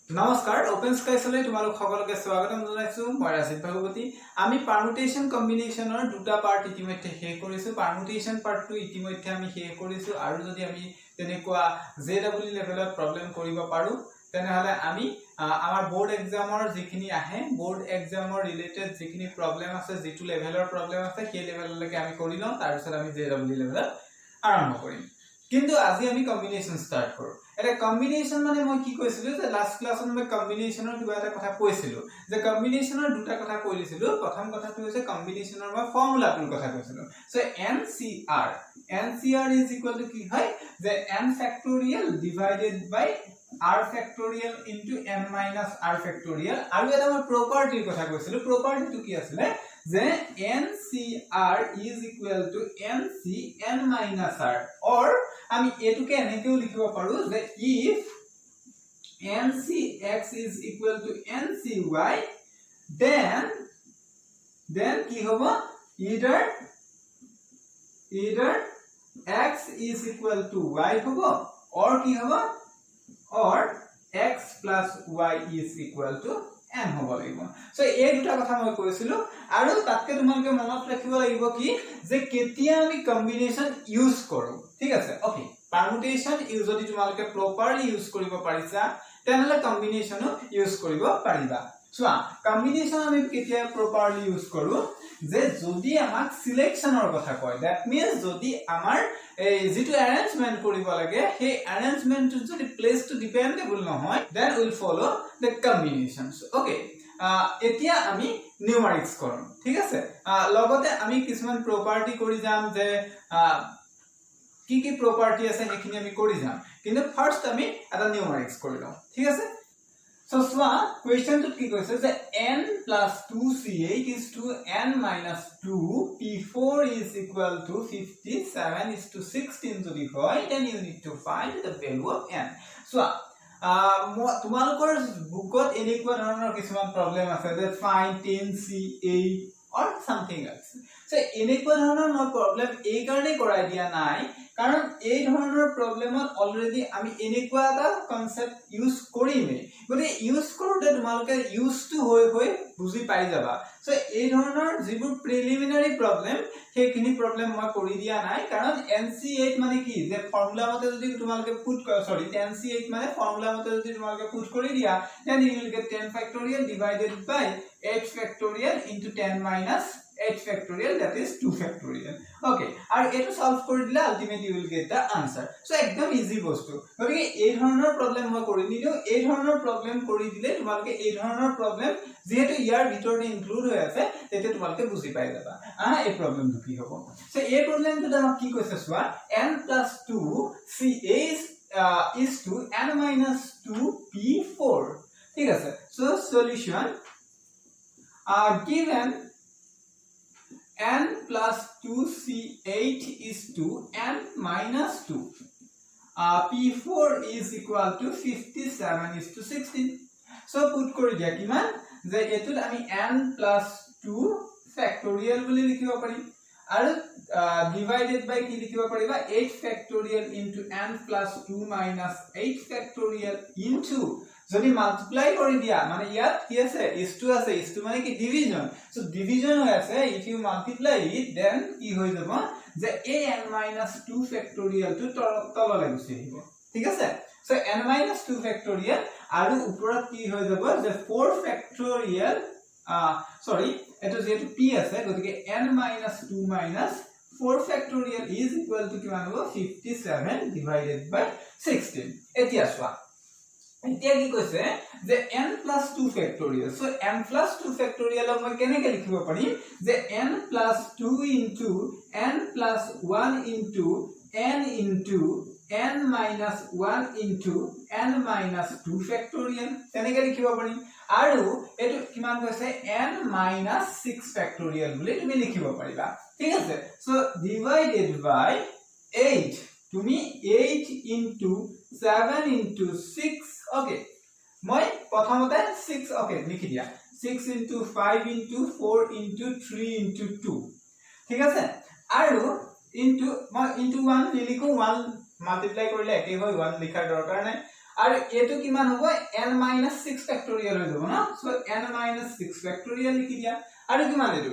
नमस्कार ओपन स्काइसলৈ তোমালোক সকলোকে স্বাগতম জনাইছো মই ৰাজীৱ ভাগৱতী আমি পাৰমুটেশন কম্বিনেশনৰ দুটা পাৰ্ট ইতিমধ্যে শেষ কৰিছো পাৰমুটেশন পাৰ্টটো ইতিমধ্যে আমি শেষ কৰিছো আৰু যদি আমি তেনেকুৱা জেডব্লিউ লেভেলত প্ৰবলেম কৰিব পাৰো তেনেহলে আমি আমাৰ বোৰ্ড এক্সামৰ যিখিনি আহে বোৰ্ড এক্সামৰ ৰিলেটেড যিখিনি প্ৰবলেম আছে যেটো লেভেলৰ প্ৰবলেম আছে সেই লেভেললৈকে আমি কৰি লওঁ তাৰ পিছত আমি জেডব্লিউ লেভেলত আৰম্ভ কৰিম কিন্তু আজি আমি কম্বিনেশন স্টাৰ্ট কৰো এটা কম্বিনেশন মানে মই কি কৈছিলো যে লাস্ট ক্লাছত মই কম্বিনেশনৰ কিবা এটা কথা কৈছিলো যে কম্বিনেশনৰ দুটা কথা কৈছিলো প্ৰথম কথাটো হৈছে কম্বিনেশনৰ মই ফৰ্মুলাটোৰ কথা কৈছিলো so NCR is equal to কি হয় যে n factorial divided by r factorial into n minus r factorial আৰু এটা মই প্ৰপাৰ্টিৰ কথা কৈছিলো প্ৰপাৰ্টিটো কি আছিল যে NCR is equal to NCn minus r or আমি এটুকে এনেকেও লিখিব পাৰো যে if NCx is equal to NCy then কি হ'ব either x is equal to y হ'ব or কি হ'ব or x plus y is equal to n হ'ব লাগিব সো এই দুটা কথা মই কৈছিলো আৰু তাতকে তোমালোকে মনত ৰাখিব লাগিব কি যে কেতিয়া আমি কম্বিনেশন ইউজ কৰো ঠিক আছে ওকে পাৰমুটেশন যদি তোমালোকে প্ৰপাৰলি ইউজ কৰিব পাৰিছা তেনেহলে কম্বিনেশনো ইউজ কৰিব পাৰিবা চোৱা কম্বিনেশন আমি কেতিয়া প্ৰপাৰলি ইউজ কৰো যে যদি আমাক সিলেকশনৰ কথা কয় দ্যাট মিন্স যদি আমাৰ যেটো অ্যাৰেঞ্জমেন্ট কৰিব লাগে সেই অ্যাৰেঞ্জমেন্ট যদি প্লেস টু ডিপেন্ডেবল নহয় then will follow the combinations okay এতিয়া আমি নিউমাৰিক্স কৰিম ঠিক আছে লগতে আমি কিছুমান প্ৰপাৰ্টি কৰি যাম যে কি কি প্ৰপাৰ্টি আছে হেখিনি আমি কৰি যাম কিন্তু ফাৰ্স্ট আমি এটা নিউমাৰিক্স কৰি লওঁ ঠিক আছে সো সোৱা কোৱেশ্চনটো কি কৈছে যে n plus 2c8 is to n minus 2 p4 is equal to 57 is to 16 যদি হয় then you need to find the value of n সোৱা তোমালোকৰ বুকত এনেকুৱা ধৰণৰ কিছুমান প্ৰবলেম আছে যে find 10c8 or something else so এনেকুৱা ধৰণৰ মই প্ৰবলেম এই কাৰণে কৰাই দিয়া নাই কাৰণ এই ধৰণৰ প্ৰবলেমত অলৰেডি আমি এনেকুৱা এটা কনসেপ্ট ইউজ কৰিমে গতে ইউজ কৰোতে তোমালোকে ইউজ টু হৈ বুজি পাই যাবা সো এই ধৰণৰ যিবোৰ প্ৰিলিমিনাৰী প্ৰবলেম সেইখিনি প্ৰবলেম মই কৰি দিয়া নাই কাৰণ NC8 মানে কি যে ফৰ্মুলা মতে যদি তোমালোকে পুট সৰি NC8 মানে ফৰ্মুলা মতে যদি তোমালোকে পুট কৰি দিয়া then you will get 10 factorial divided by 8 factorial into 10 minus 8 factorial that is 2 factorial okay আৰু এটো সলভ কৰি দিলে ultimately you will get the answer so একদম ইজি বস্তু গতিকে এই ধৰণৰ প্ৰবলেম মই কৰি নিদিও এই ধৰণৰ প্ৰবলেম কৰি দিলে তোমালোকে এই ধৰণৰ প্ৰবলেম যেহেতু ইয়াৰ ভিতৰতে ইনক্লুড হৈ আছে তেতিয়া তোমালোকে বুজি পাই যাবা এই প্ৰবলেমটো কি হ'ব সো এই প্ৰবলেমটো আমাক কি কৈছে চোৱা n plus 2 c8 is to n minus 2 p4 ঠিক আছে so solution given n plus 2c8 is to n minus 2 p4 is equal to 57 is to 16 so put kori dia kiman je etut ami n plus 2 factorial boli likhibo pari aru divided by ki likhibo pariba 8 factorial into n plus 2 minus 8 factorial into যদি multiply কৰি দিয়া মানে ইয়াত কি আছে is2 মানে কি division so division হৈ আছে if you multiply it then কি হৈ যাব যে an minus 2 factorial to তললৈ গুচি আহিব ঠিক আছে সো n minus 2 factorial আৰু ওপৰত কি হৈ যাব যে 4 factorial সৰি এটো যেটো p আছে গতিকে n minus 2 minus 4 factorial is equal to কিমান হ'ব 57 divided by 16 এতিয়া চোৱা এতিয়া কি কৈছে যে n plus 2 factorial so n plus 2 factorial মই কেনেকৈ লিখিব পাৰিম যে n plus 2 into n plus 1 into n into n minus 1 into n minus 2 factorial তেনেকৈ লিখিব পাৰিম আৰু এটো কিমান কৈছে n minus 6 factorial বুলি তুমি লিখিব পাৰিবা ঠিক আছে so divided by 8 তুমি 8 into 7 into 6 okay মই প্ৰথমতে 6 okay লিখি দিয়া 6 into 5 into 4 into 3 into 2 ঠিক আছে আৰু into মই into 1 লিখো 1 মাল্টিপ্লাই কৰিলে একে হয় 1 লিখাৰ দৰকাৰ নাই আৰু এটো কিমান হ'ব n - 6 ফেক্টৰিয়েল হৈ যাব না সো n - 6 ফেক্টৰিয়েল লিখি দিয়া আৰু কিমান এটো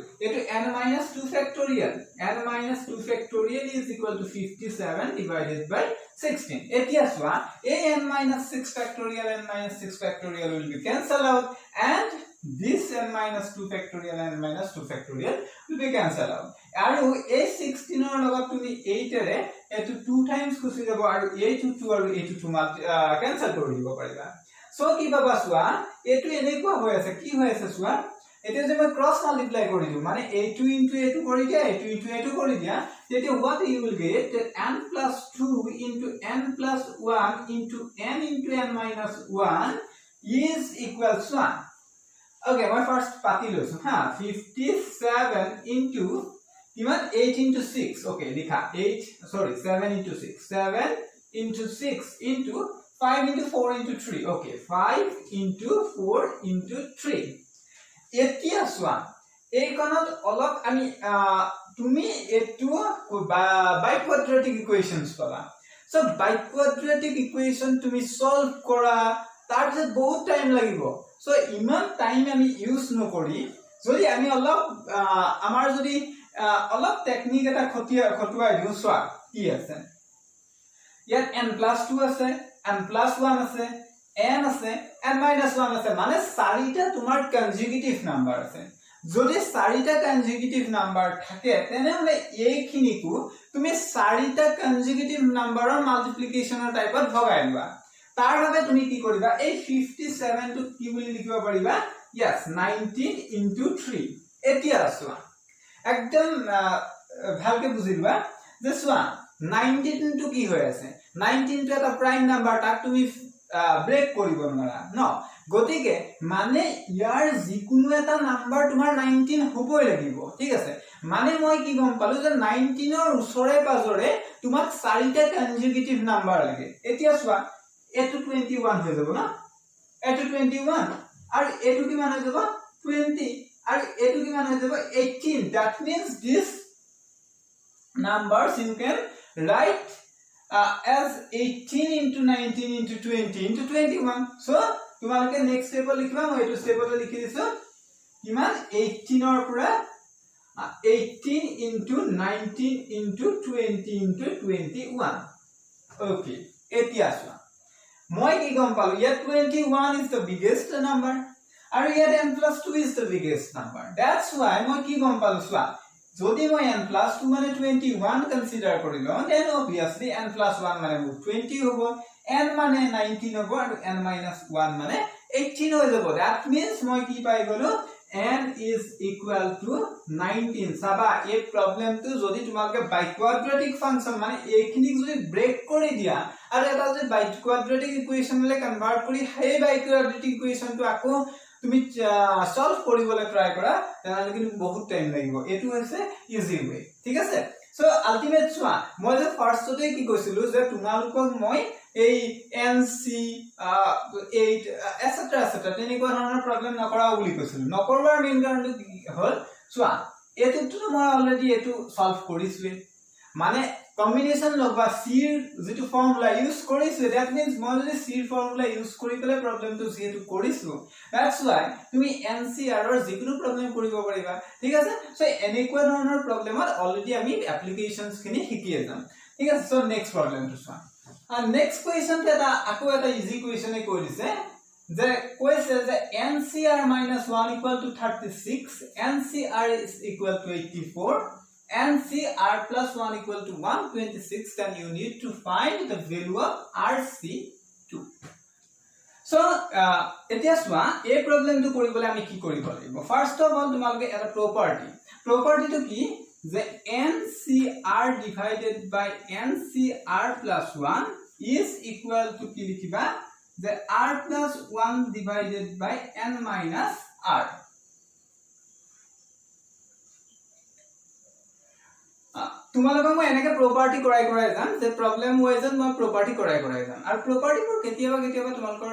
n - 2 factorial n - 2 factorial is equal to 57 divided by 16 এতিয়া চোৱা এই n - 6 factorial n - 6 factorial will be cancelled out and this n - 2 factorial n - 2 factorial will be cancelled out আৰু এই 16 ৰ লগত তুমি 8 ৰে এটো 2 টাইমছ গুছি যাব আৰু এইটো 2 আৰু এইটো 2 কেনসেল কৰি দিব পাৰিবা সো কি পাবা চোৱা এটো এনেকুৱা হৈ আছে কি হৈ আছে চোৱা এটা যে মই ক্ৰস মাল্টিপ্লাই কৰি দিও মানে a2 * a2 কৰি দিয়া a2 * a2 কৰি দিয়া তেতিয়া what you will get that n + 2 * n + 1 * n * n - 1 is equal to 1 okay my first পাতি লৈছো হা 57 into even 8 into 6 okay লিখা 7 into 6 7 into 6 into 5 into 4 into 3 okay 5 into 4 into 3 এতিয়া চোৱা এই কোণত অলপ আমি তুমি এটো বাই কোয়াড্ৰেটিক ইকুয়েশনস পাবা সো বাই কোয়াড্ৰেটিক ইকুয়েশন তুমি সলভ কৰা তাৰ যে বহুত টাইম লাগিব সো ইমান টাইম আমি ইউজ নকৰি যদি আমি অলপ আমাৰ যদি অলপ টেকনিক এটা খটুৱাই দিও চোৱা কি আছে ইয়াত n+2 আছে n+1 আছে n আছে n - 1 আছে মানে চাৰিটা তোমাৰ কনজুগেটিভ নাম্বাৰ আছে যদি চাৰিটা কনজুগেটিভ নাম্বাৰ থাকে তেনেহলে এইখিনিকো তুমি চাৰিটা কনজুগেটিভ নাম্বাৰৰ মাল্টিপ্লিকেশনৰ টাইপত ভগাই লোৱা তাৰ বাবে তুমি কি কৰিবা এই 57 টো কি বুলি লিখিব পাৰিবা yes 19 into 3 এতিয়া চোৱা একদম ভালকে বুজিবা যে চোৱা 19 টো কি হৈ আছে 19 টো এটা প্ৰাইম নাম্বাৰ তাক তুমি ব্ৰেক কৰিব নোৱাৰা ন গতিকে মানে ইয়াৰ যিকোনো এটা নাম্বাৰ তোমাৰ 19 হ'বই লাগিব ঠিক আছে মানে মই কি গম পালো যে 19 ৰ ওচৰে পাজৰে তোমাক চাৰিটা কনজুগেটিভ নাম্বাৰ লাগে এতিয়া চোৱা এটো 21 হৈ যাব না এটো 21 আৰু এটো কিমান হৈ যাব 20 আৰু এটো কিমান হৈ যাব 18 that means this numbers you can write as 18 into 19 into 20 into 21 so তোমালকে নেক্সট স্টেপ লিখিবা মই এটো স্টেপত লিখি দিছো কিমান 18 ৰ পৰা 18 into 19 into 20 into 21 okay এতিয়া চোৱা মই কি গম পালো ইয়াত 21 is the biggest number আৰু ইয়াত n+2 is the biggest number that's why মই কি গম পালো চোৱা যদি মই n+2 মানে 21 কনসিডাৰ কৰিলো then obviously n+1 মানে 20 হ'ব n মানে 19 হ'ব আৰু n - 1 মানে 18 হৈ যাব that means মই কি পাই গলো n is equal to 19 সাবা এই প্ৰবলেমটো যদি তোমালকে বাই কোয়াড্ৰেটিক ফাংশন মানে এইখিনিক যদি ব্ৰেক কৰি দিয়া আৰু এটা যদি বাই কোয়াড্ৰেটিক ইকুয়েশনলে কনভাৰ্ট কৰি হেই বাই কোয়াড্ৰেটিক ইকুয়েশনটো আকৌ তুমি সলভ কৰিবলৈ ট্ৰাই কৰা তেনেহলে কিন্তু বহুত টাইম লাগিব এটো হৈছে ইজি ওয়ে ঠিক আছে সো আলটিমেট চোৱা মই যে ফাৰ্ষ্টতে কি কৈছিলো যে তোমালোকক মই এই NC 8 etc তেনেকুৱা ধৰণৰ প্ৰবলেম নকৰা বুলি কৈছিলো নকৰৱাৰ মেইন কাৰণটো কি হ'ল চোৱা এটো মই অলৰেডি এটো সলভ কৰিছোৱে মানে কম্বিনেশন লগবা সিৰ যেটো ফৰ্মুলা ইউজ কৰিছো that means মই যদি সিৰ ফৰ্মুলা ইউজ কৰি পেলে প্ৰবলেমটো যেটো কৰিছো that's why তুমি NCR ৰ যিকোনো প্ৰবলেম কৰিব পাৰিবা ঠিক আছে সো এনেকুৱা ধৰণৰ প্ৰবলেমত অলৰেডি আমি এপ্লিকেশনছ খিনি শিকিয়ে যাম ঠিক আছে সো নেক্সট প্ৰবলেমটো চোৱা and next question এটা আকো এটা ইজি কোৱেশ্চনে কৈ দিছে যে কৈছে যে NCR - 1 equal to 36 NCR is equal to 84 NCR plus 1 equal to 126 then you need to find the value of RC2 so এতিয়া চোৱা এই প্ৰবলেমটো কৰিবলৈ আমি কি কৰিব লাগিব ফাৰ্স্ট অফ অল তোমালকে এটা প্ৰপাৰ্টিটো কি যে NCR divided by NCR plus 1 is equal to কি লিখিবা যে R plus 1 divided by N minus R তোমালোকক মই এনেকে প্ৰপাৰ্টি কৰাই যাম যে প্ৰবলেম ওয়াইজত মই প্ৰপাৰ্টি কৰাই যাম আৰু প্ৰপাৰ্টিবোৰ কেতিয়াবা তোমালোকৰ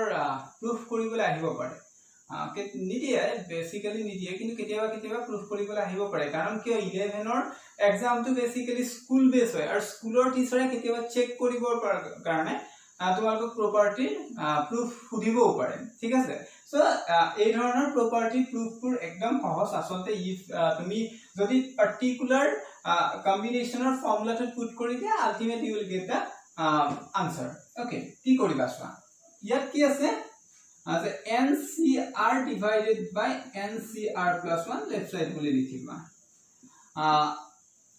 প্ৰুফ কৰিবলৈ আহিব পাৰে নিদিয়ে বেসিক্যালি নিদিয়ে কিন্তু কেতিয়াবা প্ৰুফ কৰিবলৈ আহিব পাৰে কাৰণ কিয় 11 ৰ এক্সামটো বেসিক্যালি স্কুল বেস হয় আৰু স্কুলৰ টিচাৰে কেতিয়াবা চেক কৰিবৰ কাৰণে তোমালোকক প্ৰপাৰ্টি প্ৰুফ সুধিবও পাৰে ঠিক আছে সো এই ধৰণৰ প্ৰপাৰ্টি প্ৰুফবোৰ একদম সহজ আসলতে ইফ তুমি যদি পাৰ্টিকুলাৰ কম্বিনেশনৰ ফৰ্মুলাটো পুট কৰি দিয়া ultimately you will get the answer okay কি কৰিবা চোৱা ইয়াত কি আছে as NCR divided by NCR plus 1 left side বুলি লিখিবা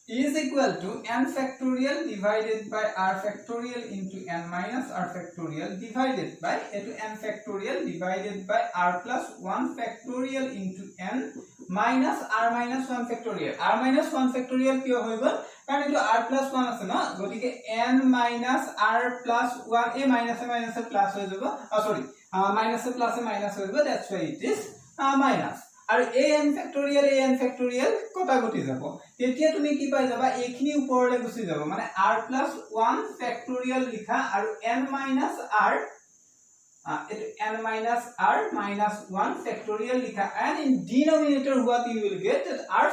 is equal to n factorial divided by r factorial into n minus r factorial divided by n factorial divided by r plus 1 factorial into n minus r minus 1 factorial r minus 1 factorial কিয় হৈ গল কাৰণ এটো r plus 1 আছে ন গতিকে n minus r plus 1 a minus plus হৈ যাব সৰি minus plus minus হৈ যাব that's why it is minus আৰু an factorial কটা গটি যাব তেতিয়া তুমি কি পাই যাবা এইখিনি ওপৰলে গুছি যাব মানে r plus 1 factorial লিখা আৰু n minus r এটো n minus r minus 1 factorial লিখা and in denominator what you will get that r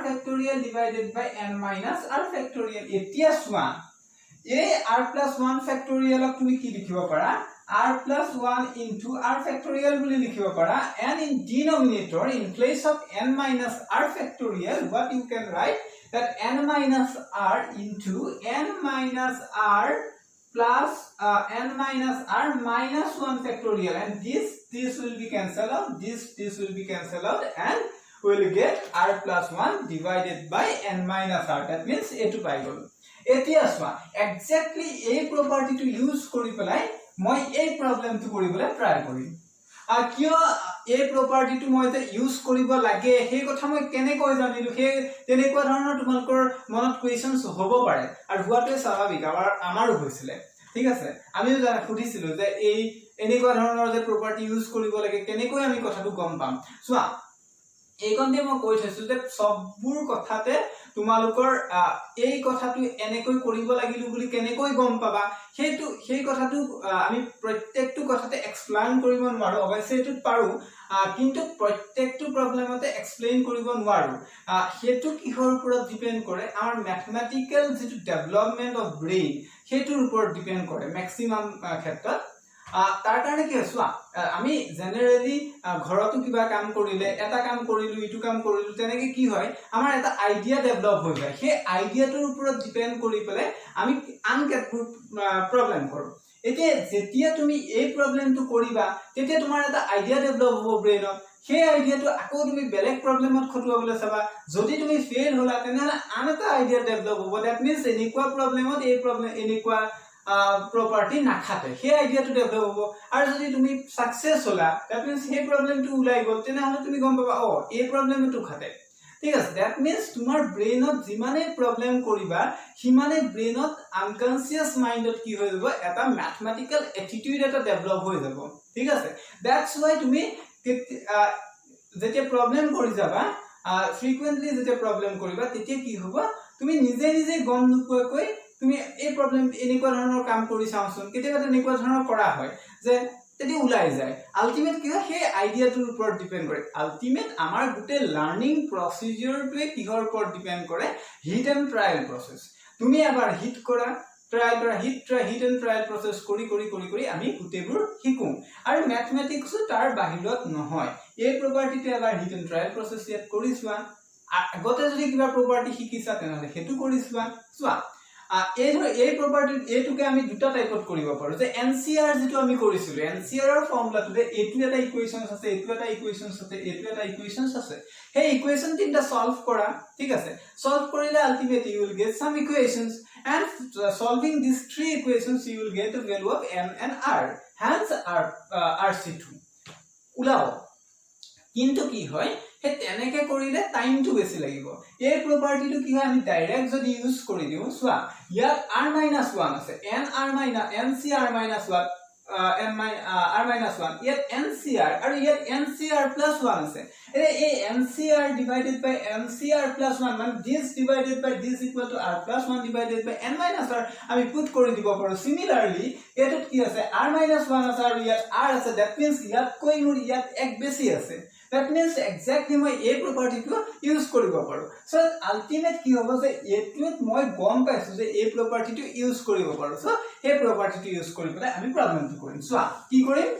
factorial divided by n minus r factorial এতিয়া চোৱা a r plus 1 factorial তুমি কি লিখিব পাৰা r plus 1 into r factorial বুলি লিখিব পাৰা and in denominator in place of n minus r factorial what you can write that n minus r into n minus r plus n minus r minus 1 factorial and this will be cancelled out this will be cancelled out and we will get r plus 1 divided by n minus r that means a to pi গল এতিয়া চোৱা exactly এই property to use কৰি পেলাই মই এই প্ৰবলেমটো কৰিবলৈ try কৰিম কিয় এই প্ৰপাৰ্টিটো মই যে ইউজ কৰিব লাগে সেই কথা মই কেনেকৈ জানিলো সেই তেনেকুৱা ধৰণৰ তোমালোকৰ মনত কোৱেশ্চনছ হ'ব পাৰে আৰু হোৱাটো স্বাভাৱিক আমাৰো হৈছিল ঠিক আছে আমিও জানা সুধিছিলো যে এই এনেকুৱা ধৰণৰ যে প্ৰপাৰ্টি ইউজ কৰিব লাগে কেনেকৈ আমি কথাটো গম পাম চোৱা এইকন্তে মই কৈ থৈছো যে সববোৰ কথাতে তোমালোকৰ এই কথাটো এনেকৈ কৰিব লাগিব বুলি কেনেকৈ গম পাবা সেই কথাটো আমি প্ৰত্যেকটো কথাতে এক্সপ্লেইন কৰিব নোৱাৰো অৱশ্যে এটো পাৰো কিন্তু প্ৰত্যেকটো প্ৰবলেমতে এক্সপ্লেইন কৰিব নোৱাৰো হেতু কিহৰ ওপৰত ডিপেন্ড কৰে আমাৰ ম্যাথমেটিক্যাল যেটো ডেভেলপমেন্ট অফ ব্ৰেইন হেতুৰ ওপৰত ডিপেন্ড কৰে ম্যাক্সিমাম ক্ষেত্ৰত তাৰ কাৰণে কি হৈছে আমি জেনাৰেলি ঘৰতো কিবা কাম কৰিলে এটা কাম কৰিলো ইটো কাম কৰিলো তেনেকে কি হয় আমাৰ এটা আইডিয়া ডেভেলপ হৈ যায় সেই আইডিয়াটোৰ ওপৰত ডিপেন্ড কৰি পেলে আমি আনকেটবোৰ প্ৰবলেম কৰো এতিয়া যেতিয়া তুমি এই প্ৰবলেমটো কৰিবা তেতিয়া তোমাৰ এটা আইডিয়া ডেভেলপ হ'ব ব্ৰেইনত সেই আইডিয়াটো আকৌ তুমি বেলেগ প্ৰবলেমত খটুৱাবলৈ চাবা যদি তুমি ফেইল হলা তেনেহলে আন এটা আইডিয়া ডেভেলপ হ'ব দ্যাট মিন্স এনেকুৱা প্ৰবলেমত এই প্ৰবলেম এনেকুৱা property নাখাতে সেই আইডিয়াটো ডেভেলপ হ'ব আৰু যদি তুমি সাকসেস হলা দ্যাট মিন্স সেই প্ৰবলেমটো উলাই গল তেনেহলে তুমি গম পাবা এই প্ৰবলেমটো খাতে ঠিক আছে দ্যাট মিন্স তোমাৰ ব্ৰেইনত যিমানে প্ৰবলেম কৰিবা হিমানে ব্ৰেইনত আনকনসিয়াস মাইন্ডত কি হৈ যাব এটা ম্যাথমেটিক্যাল এটিটিউড এটা ডেভেলপ হৈ যাব ঠিক আছে দ্যাটস ওয়াই তুমি যেতিয়া প্ৰবলেম কৰি যাবা ফ্ৰিকুৱেন্টলি যেতিয়া প্ৰবলেম কৰিবা তেতিয়া কি হ'ব তুমি নিজে গম নোপোৱাকৈ তুমি এই প্ৰবলেম এনেকুৱা ধৰণৰ কাম কৰি চাওঁচোন কেতিয়াবা এনেকুৱা ধৰণৰ কৰা হয় যে তেতি উলাই যায় আলটিমেট কি হয় সেই আইডিয়াটোৰ ওপৰত ডিপেন্ড কৰে আলটিমেট আমাৰ গুটে লাৰ্নিং প্ৰসিডিউৰটোৱে কিহৰ ওপৰত ডিপেন্ড কৰে হিট এণ্ড ট্ৰায়াল প্ৰসেস তুমি এবাৰ হিট কৰা ট্ৰায়াল কৰা হিট এণ্ড ট্ৰায়াল প্ৰসেস কৰি আমি গুটেবোৰ শিকো আৰু ম্যাথমেটিক্স তাৰ বাহিৰত নহয় এই প্ৰপাৰ্টিটো এবাৰ হিট এণ্ড ট্ৰায়াল প্ৰসেস ইয়াত কৰি চোৱা আগতে যদি কিবা প্ৰপাৰ্টি শিকিছা তেনেহলে হেতু কৰি চোৱা এই প্ৰপাৰ্টি এটুকে আমি দুটা টাইপত কৰিব পাৰো যে এনসিআৰ যেটো আমি কৰিছিলো এনসিআৰ ৰ ফৰ্মুলাটোতে এটু এটা ইকুৱেচনছ আছে এটু এটা ইকুৱেচনছ আছে এটু এটা ইকুৱেচনছ আছে সেই ইকুৱেচন তিনটা সলভ কৰা ঠিক আছে সলভ কৰিলে ultimately you will get some equations and solving these three equations you will get the value of m and r hence rc2 উলাও কিন্তু কি হয় হে তেনেকে কৰিলে টাইমটো বেছি লাগিব এই প্ৰপাৰ্টিটো কি হয় আমি ডাইৰেক্ট যদি ইউজ কৰি দিও সোৱা ইয়াত r-1 আছে r-1 ইয়াত ncr আৰু ইয়াত ncr+1 আছে এই ncr divided by ncr+1 মানে this divided by this equal to r+1 divided by n-r আমি পুট কৰি দিব পাৰো সিমিলাৰলি এটোত কি আছে r - 1 আছে আৰু ইয়াত r আছে দ্যাট মিন্স ইয়াত কৈ মোৰ ইয়াত এক বেছি আছে দ্যাট মিন্স এক্স্যাক্টলি মই এই প্ৰপাৰ্টিটো ইউজ কৰিব পাৰো সো আলটিমেট কি হ'ব যে এটোত মই গম পাইছো যে এই প্ৰপাৰ্টিটো ইউজ কৰিব পাৰো সো এই প্ৰপাৰ্টিটো ইউজ কৰি পেলাই আমি প্ৰবলেমটো কৰিম সো কি কৰিম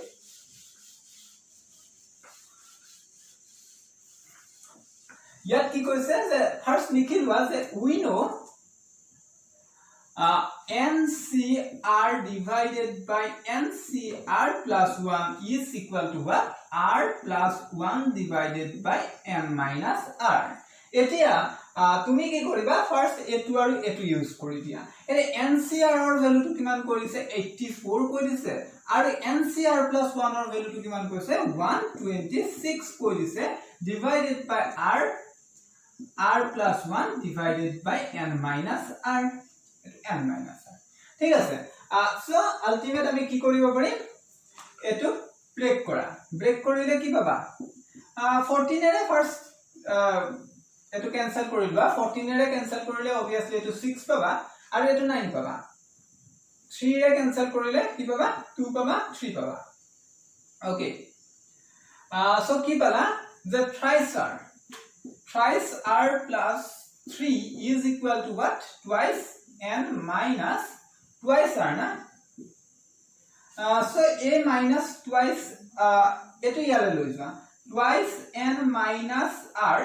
ইয়াত কি কৈছে যে ফাৰ্স্ট লিখিল was যে we know NCR divided by NCR plus 1 is equal to what? R plus 1 divided by n minus R. এতিয়া তুমি কি কৰিবা ফাৰ্স্ট এটো আৰু এটো ইউজ কৰি দিয়া এনে NCR ৰ ভ্যালুটো কিমান কৰিছে 84 কৰিছে আৰু NCR plus 1 ৰ ভ্যালুটো কিমান কৰিছে 126 কৰিছে divided by R plus 1 divided by n minus R. n minus r ঠিক আছে সো আলটিমেট আমি কি কৰিব পাৰিম এটো ব্ৰেক কৰিলে কি পাবা 14 এৰে ফাৰ্স্ট এটো ক্যান্সেল কৰিবা 14 এৰে ক্যান্সেল কৰিলে obviously এটো 6 পাবা আৰু এটো 9 পাবা 3 এৰে ক্যান্সেল কৰিলে কি পাবা 2 পাবা 3 পাবা ওকে সো কি পালা যে thrice r plus 3 is equal to what twice n minus twice r na so a minus twice eto yale loi jwa twice n minus r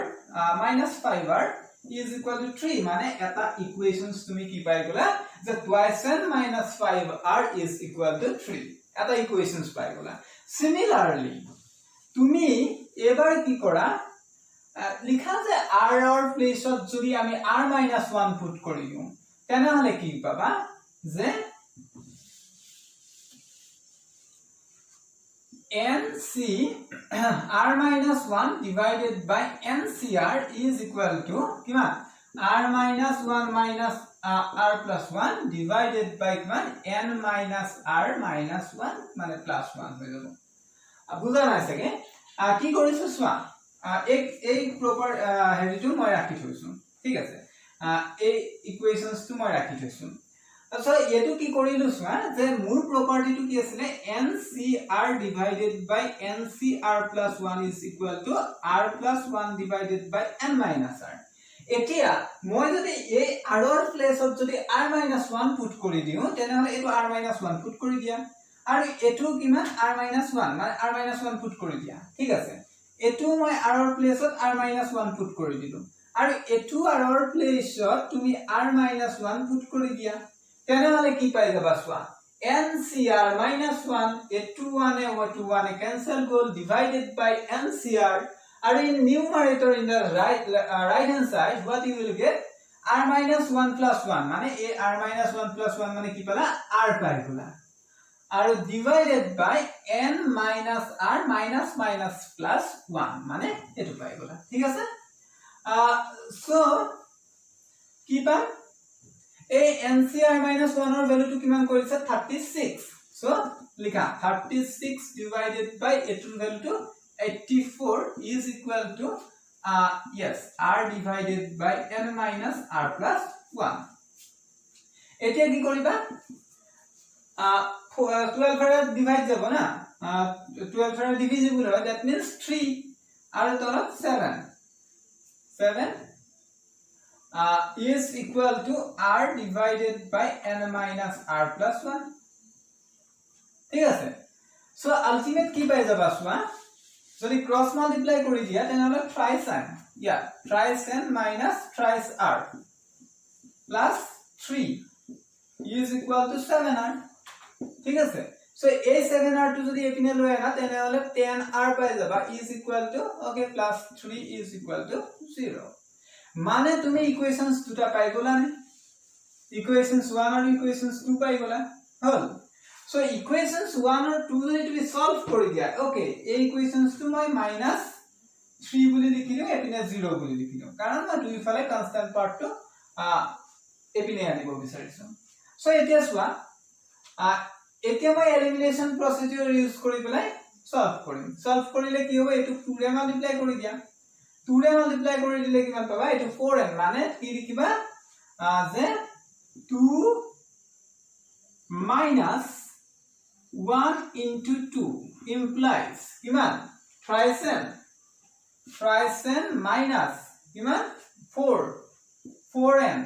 minus 5r is equal to 3 mane eta equations tumi ki pai gola je twice n minus 5r is equal to 3 eta equations pai gola similarly tumi ebar ki kora লিখা যে r or place ot jodi ami r minus 1 put kori diu তেনে হলে কি পাবা যে nc r minus 1 divided by ncr is equal to কিমান r minus 1 minus r plus 1 divided by কিমান n minus r minus 1 মানে plus 1 হৈ যাব বুজা নাই সকে কি কৰিছো সোৱা এই প্ৰপাৰ হেৰিটো মই ৰাখি থৈছো ঠিক আছে এই ইকুৱেশনস টু মই ৰাখি থৈছো আচ্ছা এটো কি কৰিলো সোৱা যে মোৰ প্ৰপাৰ্টিটো কি আছিল NCR divided by NCR plus 1 is equal to R plus 1 divided by n minus r এতিয়া মই যদি এই r ৰ প্লেসত যদি r minus 1 পুট কৰি দিও তেনে হলে এটো r minus 1 পুট কৰি দিয়া আৰু এটো কিমান r minus 1 মানে r minus 1 পুট কৰি দিয়া ঠিক আছে এটো মই r ৰ প্লেসত r minus 1 পুট কৰি দিলো আৰু এটো r ৰ প্লেসত তুমি r minus 1 পুট কৰি দিয়া তেনে হলে কি পাই যাবা সোৱা NCR minus 1 এটো 1 cancel goal divided by NCR and in numerator in the right hand side what you will get r minus 1 plus 1 mane a r minus 1 plus 1 mane ki pala r pai pala are divided by n minus r minus minus plus 1 mane etu pai pala thik ase so ki pa a NCR minus 1 or value to kiman korise 36 so likha 36 divided by etu value to 84 is equal to yes r divided by n minus r plus 1 etia ki koriba 12 ra divide jabo na 12 ra divisible hoy that means 3 r tola 7 is equal to r divided by n minus r plus 1 ঠিক আছে so ultimate কি পাই যাবা সোৱা যদি cross multiply কৰি দিয়া তেনে হলে thrice n thrice n minus thrice r plus 3 is equal to 7r ঠিক আছে so a 7r to যদি এপিনে লৈ আহা তেনে হলে 10r পাই যাবা is equal to okay plus 3 is equal to 0 মানে তুমি ইকুয়েশনস দুটা পাই গলা নে ইকুয়েশনস 1 আৰু ইকুয়েশনস 2 পাই গলা হল so equations 1 or 2 যদি তুমি সলভ কৰি দিয়া okay এই ইকুয়েশনস টু মই -3 বুলি লিখিলো এপিনে 0 বুলি লিখিলো কাৰণ মই দুই ফালে কনস্ট্যান্ট পাৰ্টটো এপিনে আনিব বিচাৰিছো so এতিয়া সোৱা এতিয়া মই এলিমিনেশন প্ৰসিডিউৰ ইউজ কৰি পেলাই সলভ কৰিলে কি হ'ব এটো 2 ৰে মাল্টিপ্লাই কৰি দিয়া 2 ৰে মাল্টিপ্লাই কৰি দিলে কিমান পাবা এটো 4n মানে কি লিখিবা যে 2 minus 1 into 2 implies কিমান ট্ৰাইচেন মাইনাস কিমান 4n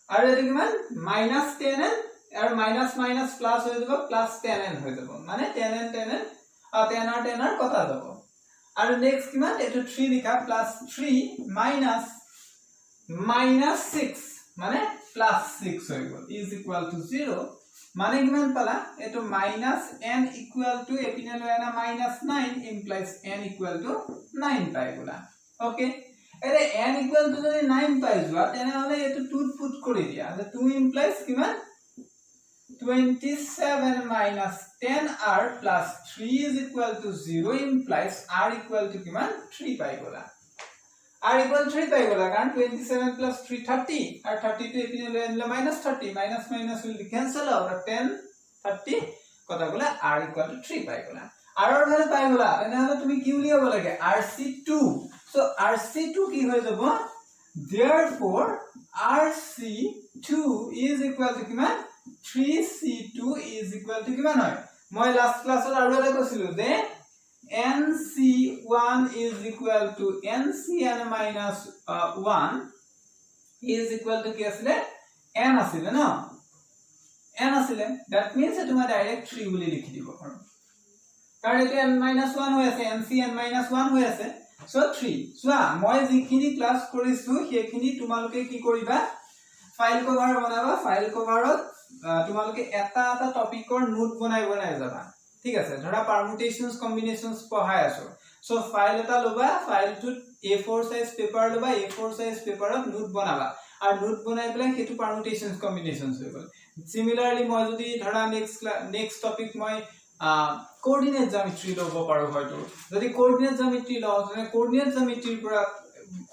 আৰু এটো কিমান minus 10n আৰু minus minus plus হৈ যাব plus 10n হৈ যাব মানে 10n 10n 10 r কটা যাব আৰু নেক্সট কিমান এটো 3 লিখা plus 3 minus 6 মানে plus 6 হৈ গল is equal to 0 মানে কিমান পালা এটো minus n equal to এপিনে লৈ আনা minus 9 implies n equal to 9 পাই গলা okay array n equal to যদি 9 পাই যোৱা তেনে হলে এটো 2 পুট কৰি দিয়া যে 2 implies কিমান 27 minus 10r plus 3 is equal to 0 implies r equal to কিমান 3 পাই গলা r equal 3 পাই গলা কাৰণ 27 plus 3 30 আর 30 to এপিনে লৈ আনিলে -30 minus minus will be cancel out 10 30 কথা গলা r equal to 3 পাই গলা r এর ভ্যালু পাই গলা এনে হলে তুমি কি উলিয়াব লাগে rc2 so rc2 কি হৈ যাব therefore rc2 is equal to কিমান 3c2 is equal to কিমান হয় মই লাস্ট ক্লাসত আৰু এটা কৈছিলো যে nc1 is equal to ncn minus 1 is equal to কি আছিল n আছিল ন n আছিল that means তুমি ডাইরেক্ট 3 বুলি লিখি দিব পাৰো কাৰণ এটো n minus 1 হৈ আছে ncn minus 1 হৈ আছে so 3 চোৱা মই যিখিনি ক্লাস কৰিছো সেইখিনি তোমালোকে কি কৰিবা ফাইল কভাৰ বনাবা ফাইল কভাৰত তোমালোকে এটা টপিকৰ নোট বনাই যাবা ঠিক আছে ধৰা পারমুটেশনস কম্বিনেশনস পঢ়াই আছো সো ফাইল এটা লবা ফাইলটো A4 সাইজ পেপার লবা A4 সাইজ পেপারত নোট বনাবা আর নোট বনাই পেলাই হেতু পারমুটেশনস কম্বিনেশনস হৈ গল সিমিলারলি মই যদি ধৰা নেক্সট টপিক মই কোঅৰ্ডিনেট জ্যামিতি লব পাৰো হয়তো যদি কোঅৰ্ডিনেট জ্যামিতি লও তেনে কোঅৰ্ডিনেট জ্যামিতিৰ পৰা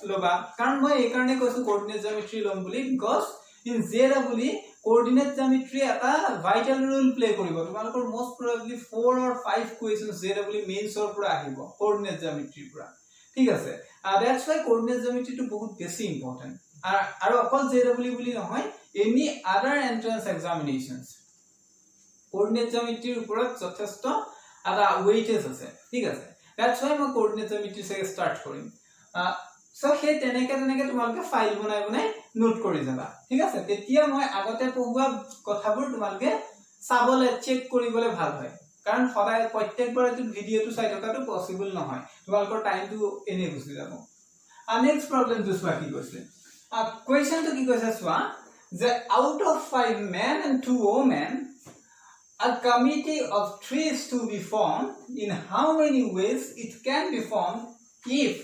লবা কাৰণ মই এই কাৰণে কৈছো কোঅর্ডিনেট জ্যামিতি লম বুলি because in ZW coordinate geometry eta vital role play koribo tumalokor most probably 4 or 5 questions jw mains or pura ahibo coordinate geometry pura thik ase that's why coordinate geometry to bahut beshi important aru okol jw boli nohoy any other entrance examinations coordinate geometry uporot jothesto ada weightage ase thik ase that's why ma coordinate geometry se start korim so he teneke tumalke file banai note কৰি যাবা ঠিক আছে তেতিয়া মই আগতে পঢ়ুৱা কথাবোৰ তোমালকে চাবলে চেক কৰিবলে ভাল হয় কাৰণ সদায় প্ৰত্যেকবাৰ এই ভিডিওটো চাই থকাটো পসিবল নহয় তোমালকৰ টাইমটো এনে গুছি যাব আৰু নেক্সট প্ৰবলেম দুসবা কি কৈছে কোৱেশ্চনটো কি কৈছে সোৱা যে out of 5 men and 2 women a committee of 3 is to be formed in how many ways it can be formed if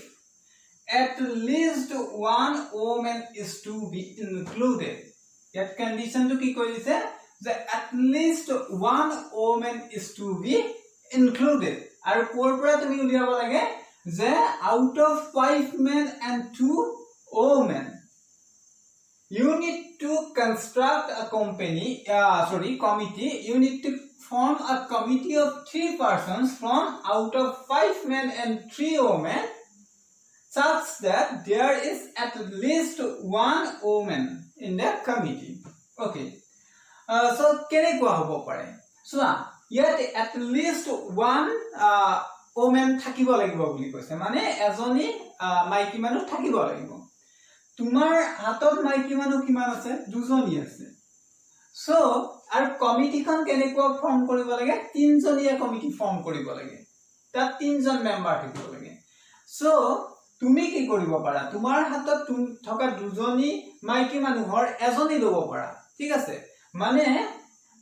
at least one woman is to be included that condition to ki koise the at least one woman is to be included aru korpora tumi uliaba lage je out of 5 men and 2 women you need to construct a committee you need to form a committee of 3 persons from out of 5 men and 3 women such that there is at least one woman in the committee okay so kenekwa hobo pare so yet at least one woman thakibo lagibo boli koise mane ejoni maiki manu thakibo lagibo tumar hatot maiki manu kiman ase dujoni ase so ar committee kon kenekwa form koribo lage tinjoniya committee form koribo lage ta tinjon member thakibo lage so তুমি কি কৰিব পাৰা তোমাৰ হাতত থকা দুজনী মাইকি মানুহৰ এজনী লব পাৰা ঠিক আছে মানে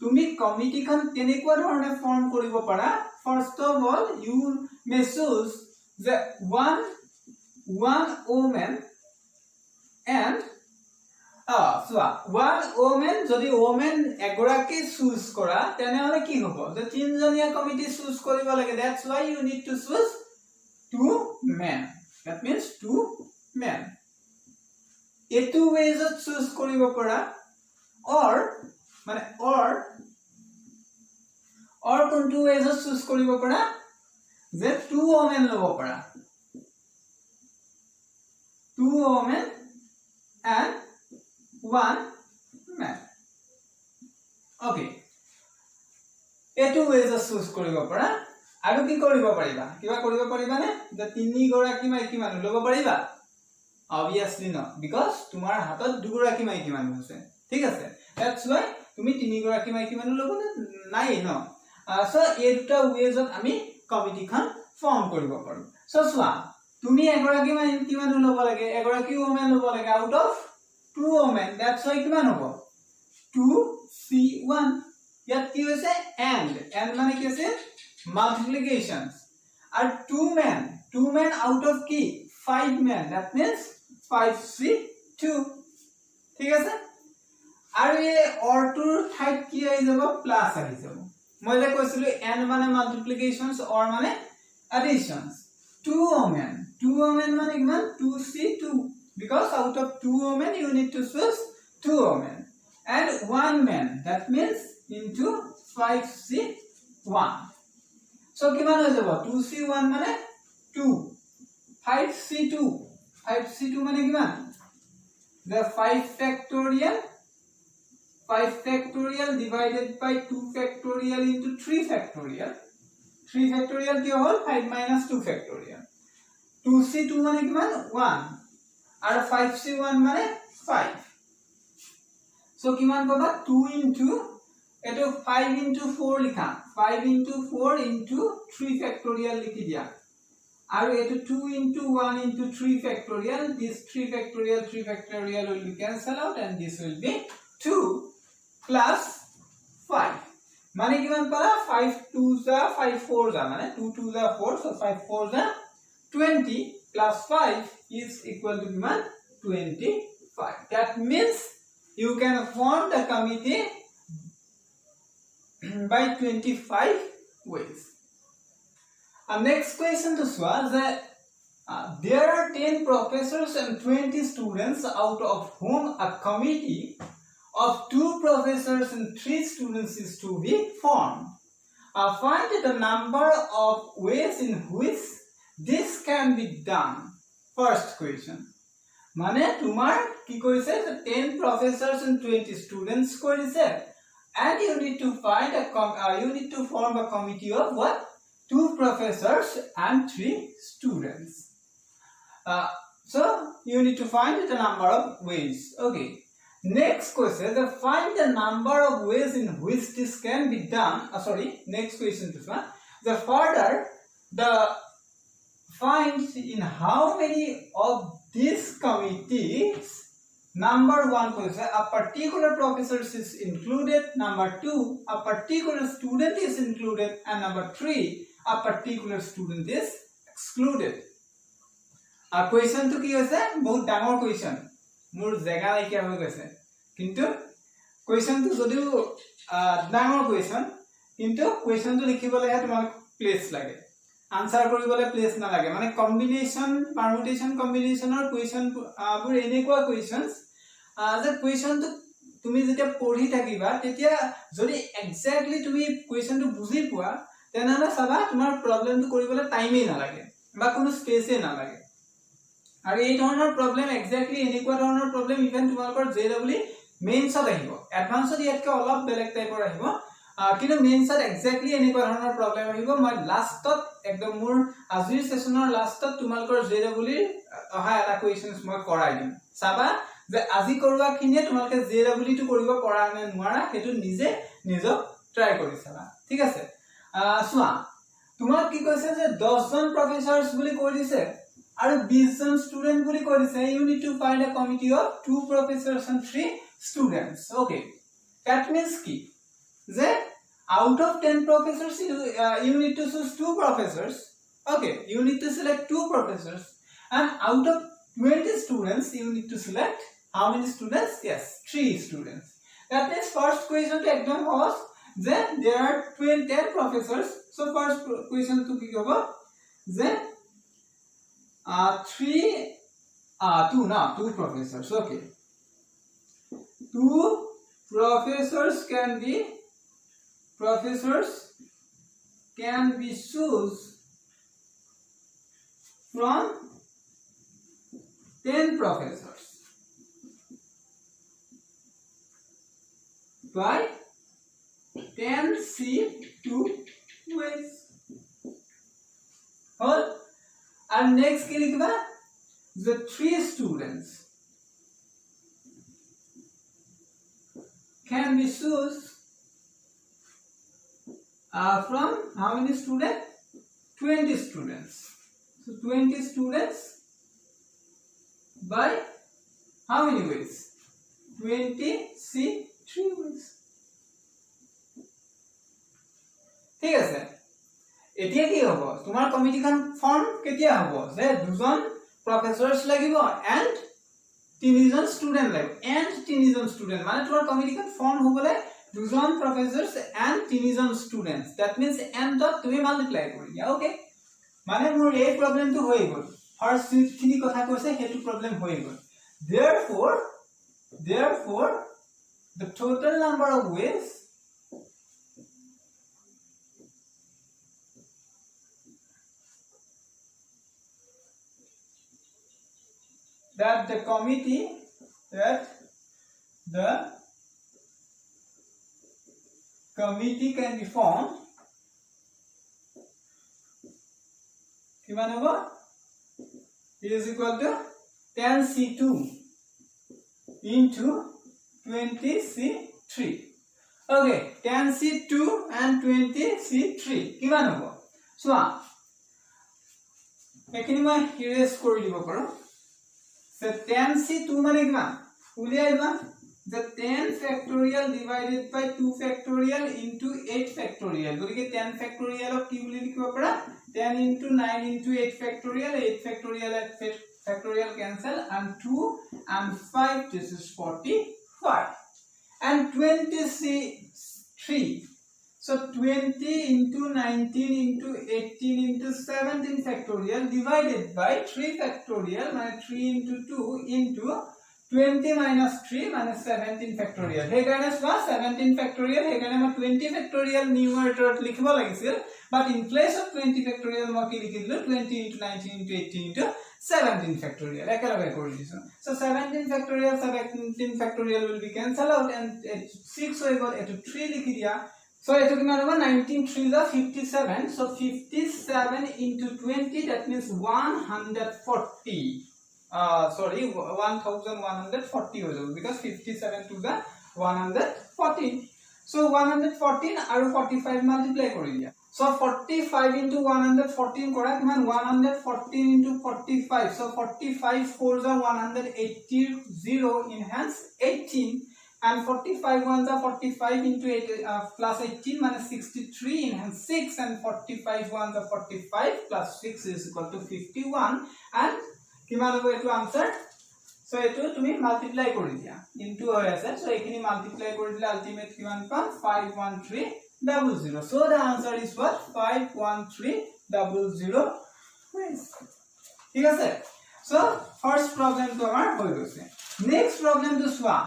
তুমি কমিটিখন কেনেকুৱা ধৰণে ফৰ্ম কৰিব পাৰা first of all you may choose যে one woman and one woman যদি woman এগৰাকী চুজ কৰা তেনে হলে কি হ'ব যে তিনজনীয়া কমিটি চুজ কৰিব লাগে that's why you need to choose 2 men that means 2 men etu ways of choose koribo para or kontu ways of choose koribo para je 2 women lobo para 2 women and 1 man okay এটো wage choose কৰিব পাৰা আৰু কি কৰিব পাৰিবা কিবা কৰিব পাৰিবা নে যে তিনি গৰাকী মাইকী মানুহ লব পাৰিবা obviously no because তোমাৰ হাতত দুগৰাকী মাইকী মানুহ আছে ঠিক আছে that's why তুমি তিনি গৰাকী মাইকী মানুহ লব নাই ন সো এই দুটা ওয়েজত আমি কমিটিখন ফৰ্ম কৰিব পাৰো সো সোৱা তুমি এগৰাকী মাইকী মানুহ লব লাগে এগৰাকী ওমেন লব লাগে out of two women that's why কিমান হ'ব 2c1 ইয়াত কি হৈছে and মানে কি আছে multiplications and two men out of কি 5 men that means 5c2 ঠিক আছে আৰু এই or টোৰ ঠাইত কি আহি যাব প্লাস আহি যাব মই যে কৈছিলো and মানে multiplications or মানে additions two men মানে কিমান 2c2 because out of two men you need to choose two men and one man that means into 5c1 so কিমান হৈ যাব 2c1 মানে 2 5c2 মানে কিমান the 5 factorial divided by 2 factorial into 3 factorial কি হল 5 minus 2 factorial 2c2 মানে কিমান 1 আৰু 5c1 মানে 5 so কিমান পাবা 2 into এটো 5 into 4 লিখা 5 into 4 into 3 factorial লিখি দিয়া আৰু এটো 2 into 1 into 3 factorial this 3 factorial will be cancel out and this will be 2 plus 5 মানে কিমান পালা 5 2 যা 5 4 যা মানে 2 2 যা 4 so 5 4 যা 20 plus 5 is equal to কিমান 25 that means you can form the committee by 25 ways. Next question to was that there are 10 professors and 20 students out of whom a committee of 2 professors and 3 students is to be formed. Find the number of ways in which this can be done. First question. মানে তোমার কি কইছে 10 professors and 20 students কইছে and you need to find you need to form a committee of what 2 professors and 3 students so you need to find the number of ways okay next question find the number of ways in which this can be done next question this one the further the find in how many of these committees number 1 question a particular professor is included number 2 a particular student is included and number 3 a particular student is excluded a question to ki hoise bahut dangor question mur jega laikia hoy gese kintu question to jodiu dangor question kintu question to likhibole ha tomar place lage answer koribole place na lage mane combination permutation combination or question bur enekwa questions the question to তুমি যেতিয়া পঢ়ি থাকিবা তেতিয়া যদি exactly তুমি কোৱেশ্চনটো বুজি পোৱা তেনহলে সবা তোমাৰ প্ৰবলেমটো কৰিবলৈ টাইমই না লাগে বা কোনো স্পেচে না লাগে আৰু এই ধৰণৰ প্ৰবলেম এক্স্যাক্টলি এনেকুৱা ধৰণৰ প্ৰবলেম ইভেন তোমালোকৰ জেডব্লিউ মেইনছত আহিব এডভান্সত ইয়াতকৈ অলপ বেলেগ টাইপৰ আহিব কিন্তু মেইনছত এক্স্যাক্টলি এনেকুৱা ধৰণৰ প্ৰবলেম আহিব মই লাষ্টত একদম মোৰ আজিৰ সেশনৰ লাষ্টত তোমালোকৰ জেডব্লিউ অহা এটা কোৱেশ্চনছ মই কৰাই দিম সাবা যে আজি কৰবা কিনে তোমালকে জেডব্লিউ টু কৰিব পৰা নে নোৱাৰা হেতু নিজে নিজক ট্ৰাই কৰি চাবা ঠিক আছে সোৱা তোমাক কি কৈছে যে 10 জন প্ৰফেসৰস বুলি কৈ দিছে আৰু 20 জন স্টুডেন্ট বুলি কৈ দিছে you need to find a committee of 2 professors and 3 students okay that means কি যে out of 10 professors you need to choose 2 professors okay you need to select 2 professors and out of 20 students you need to select how many students yes 3 students that means first question to ekdom was then there are 10 professors so first question to ki hobo then 2 professors okay 2 professors can be choose from 10 professors by can see two ways. Hold. And next ki likhba, the 3 students can be choose from how many students? 20 students. So 20 students by how many ways? 20 see 3 ways. ঠিক আছে, এতিয়া কি হ'ব তোমাৰ কমিটিখন form কেতিয়া হ'ব যে দুজন প্ৰফেসৰছ লাগিব এন্ড তিনিজন ষ্টুডেন্ট লাগিব এন্ড তিনিজন ষ্টুডেন্ট মানে তোমাৰ কমিটিখন ফৰ্ম হ'বলে দুজন প্ৰফেসৰছ এন্ড তিনিজন ষ্টুডেন্টস দ্যাট মিন্স এন্ডত তুমি মাল্টিপ্লাই কৰি দিয়া ওকে মানে মোৰ এই প্ৰবলেমটো হৈ গ'ল ফাৰ্স্ট খিনি কথা কৈছে হেতু প্ৰবলেম হৈ গ'ল therefore the total number of ways that the committee can be formed kiman hobo is equal to 10c2 into 20c3 okay 10c2 and 20c3 kiman hobo so ekini moi erase kori dibo paro so 10c2 mane kiman uliyai ba the 10 factorial divided by 2 factorial into 8 factorial gotike 10 factorial of ki boli likhibo para 10 into 9 into 8 factorial 8 factorial at factorial cancel and 2 and 5 this is 45 and 20c3 so 20 into 19 into 18 into 17 factorial divided by 3 factorial মানে 3 into 2 into 20 minus 3 minus 17 factorial he garane swa 17 factorial he garane ma 20 factorial numerator likhibo lagisil but in place of 20 factorial ma ki likhidilu 20 into 19 into 18 into 17 factorial ekalabe kori disu so 17 factorial 17 factorial will be cancel out and 6 hoy gol etu 3 likhi dia so etu kiman hobo 19 3 is 57 so 57 into 20 that means 140 sorry 1140 ho jabo because 57 to the 114 so 114 aru 45 multiply kori dia so 45 into 114 kora kiman 114 into 45 so 45 4s are 180 0 in hence 18 and 45 ones are 45 into 8 plus 18 minus 63 in hence 6 and 45 ones are 45 plus 6 is equal to 51 and কিমান হ'ব এটো answer so এটো তুমি multiply কৰি দিয়া into হৈ আছে so এখিনি মাল্টিপ্লাই কৰি দিলে আলটিমেট কিমান পাম 51300 so the answer is what 51300 ঠিক আছে সো ফার্স্ট প্রবলেম তো আমাৰ হৈ গৈছে নেক্সট প্ৰবলেম তো সোৱা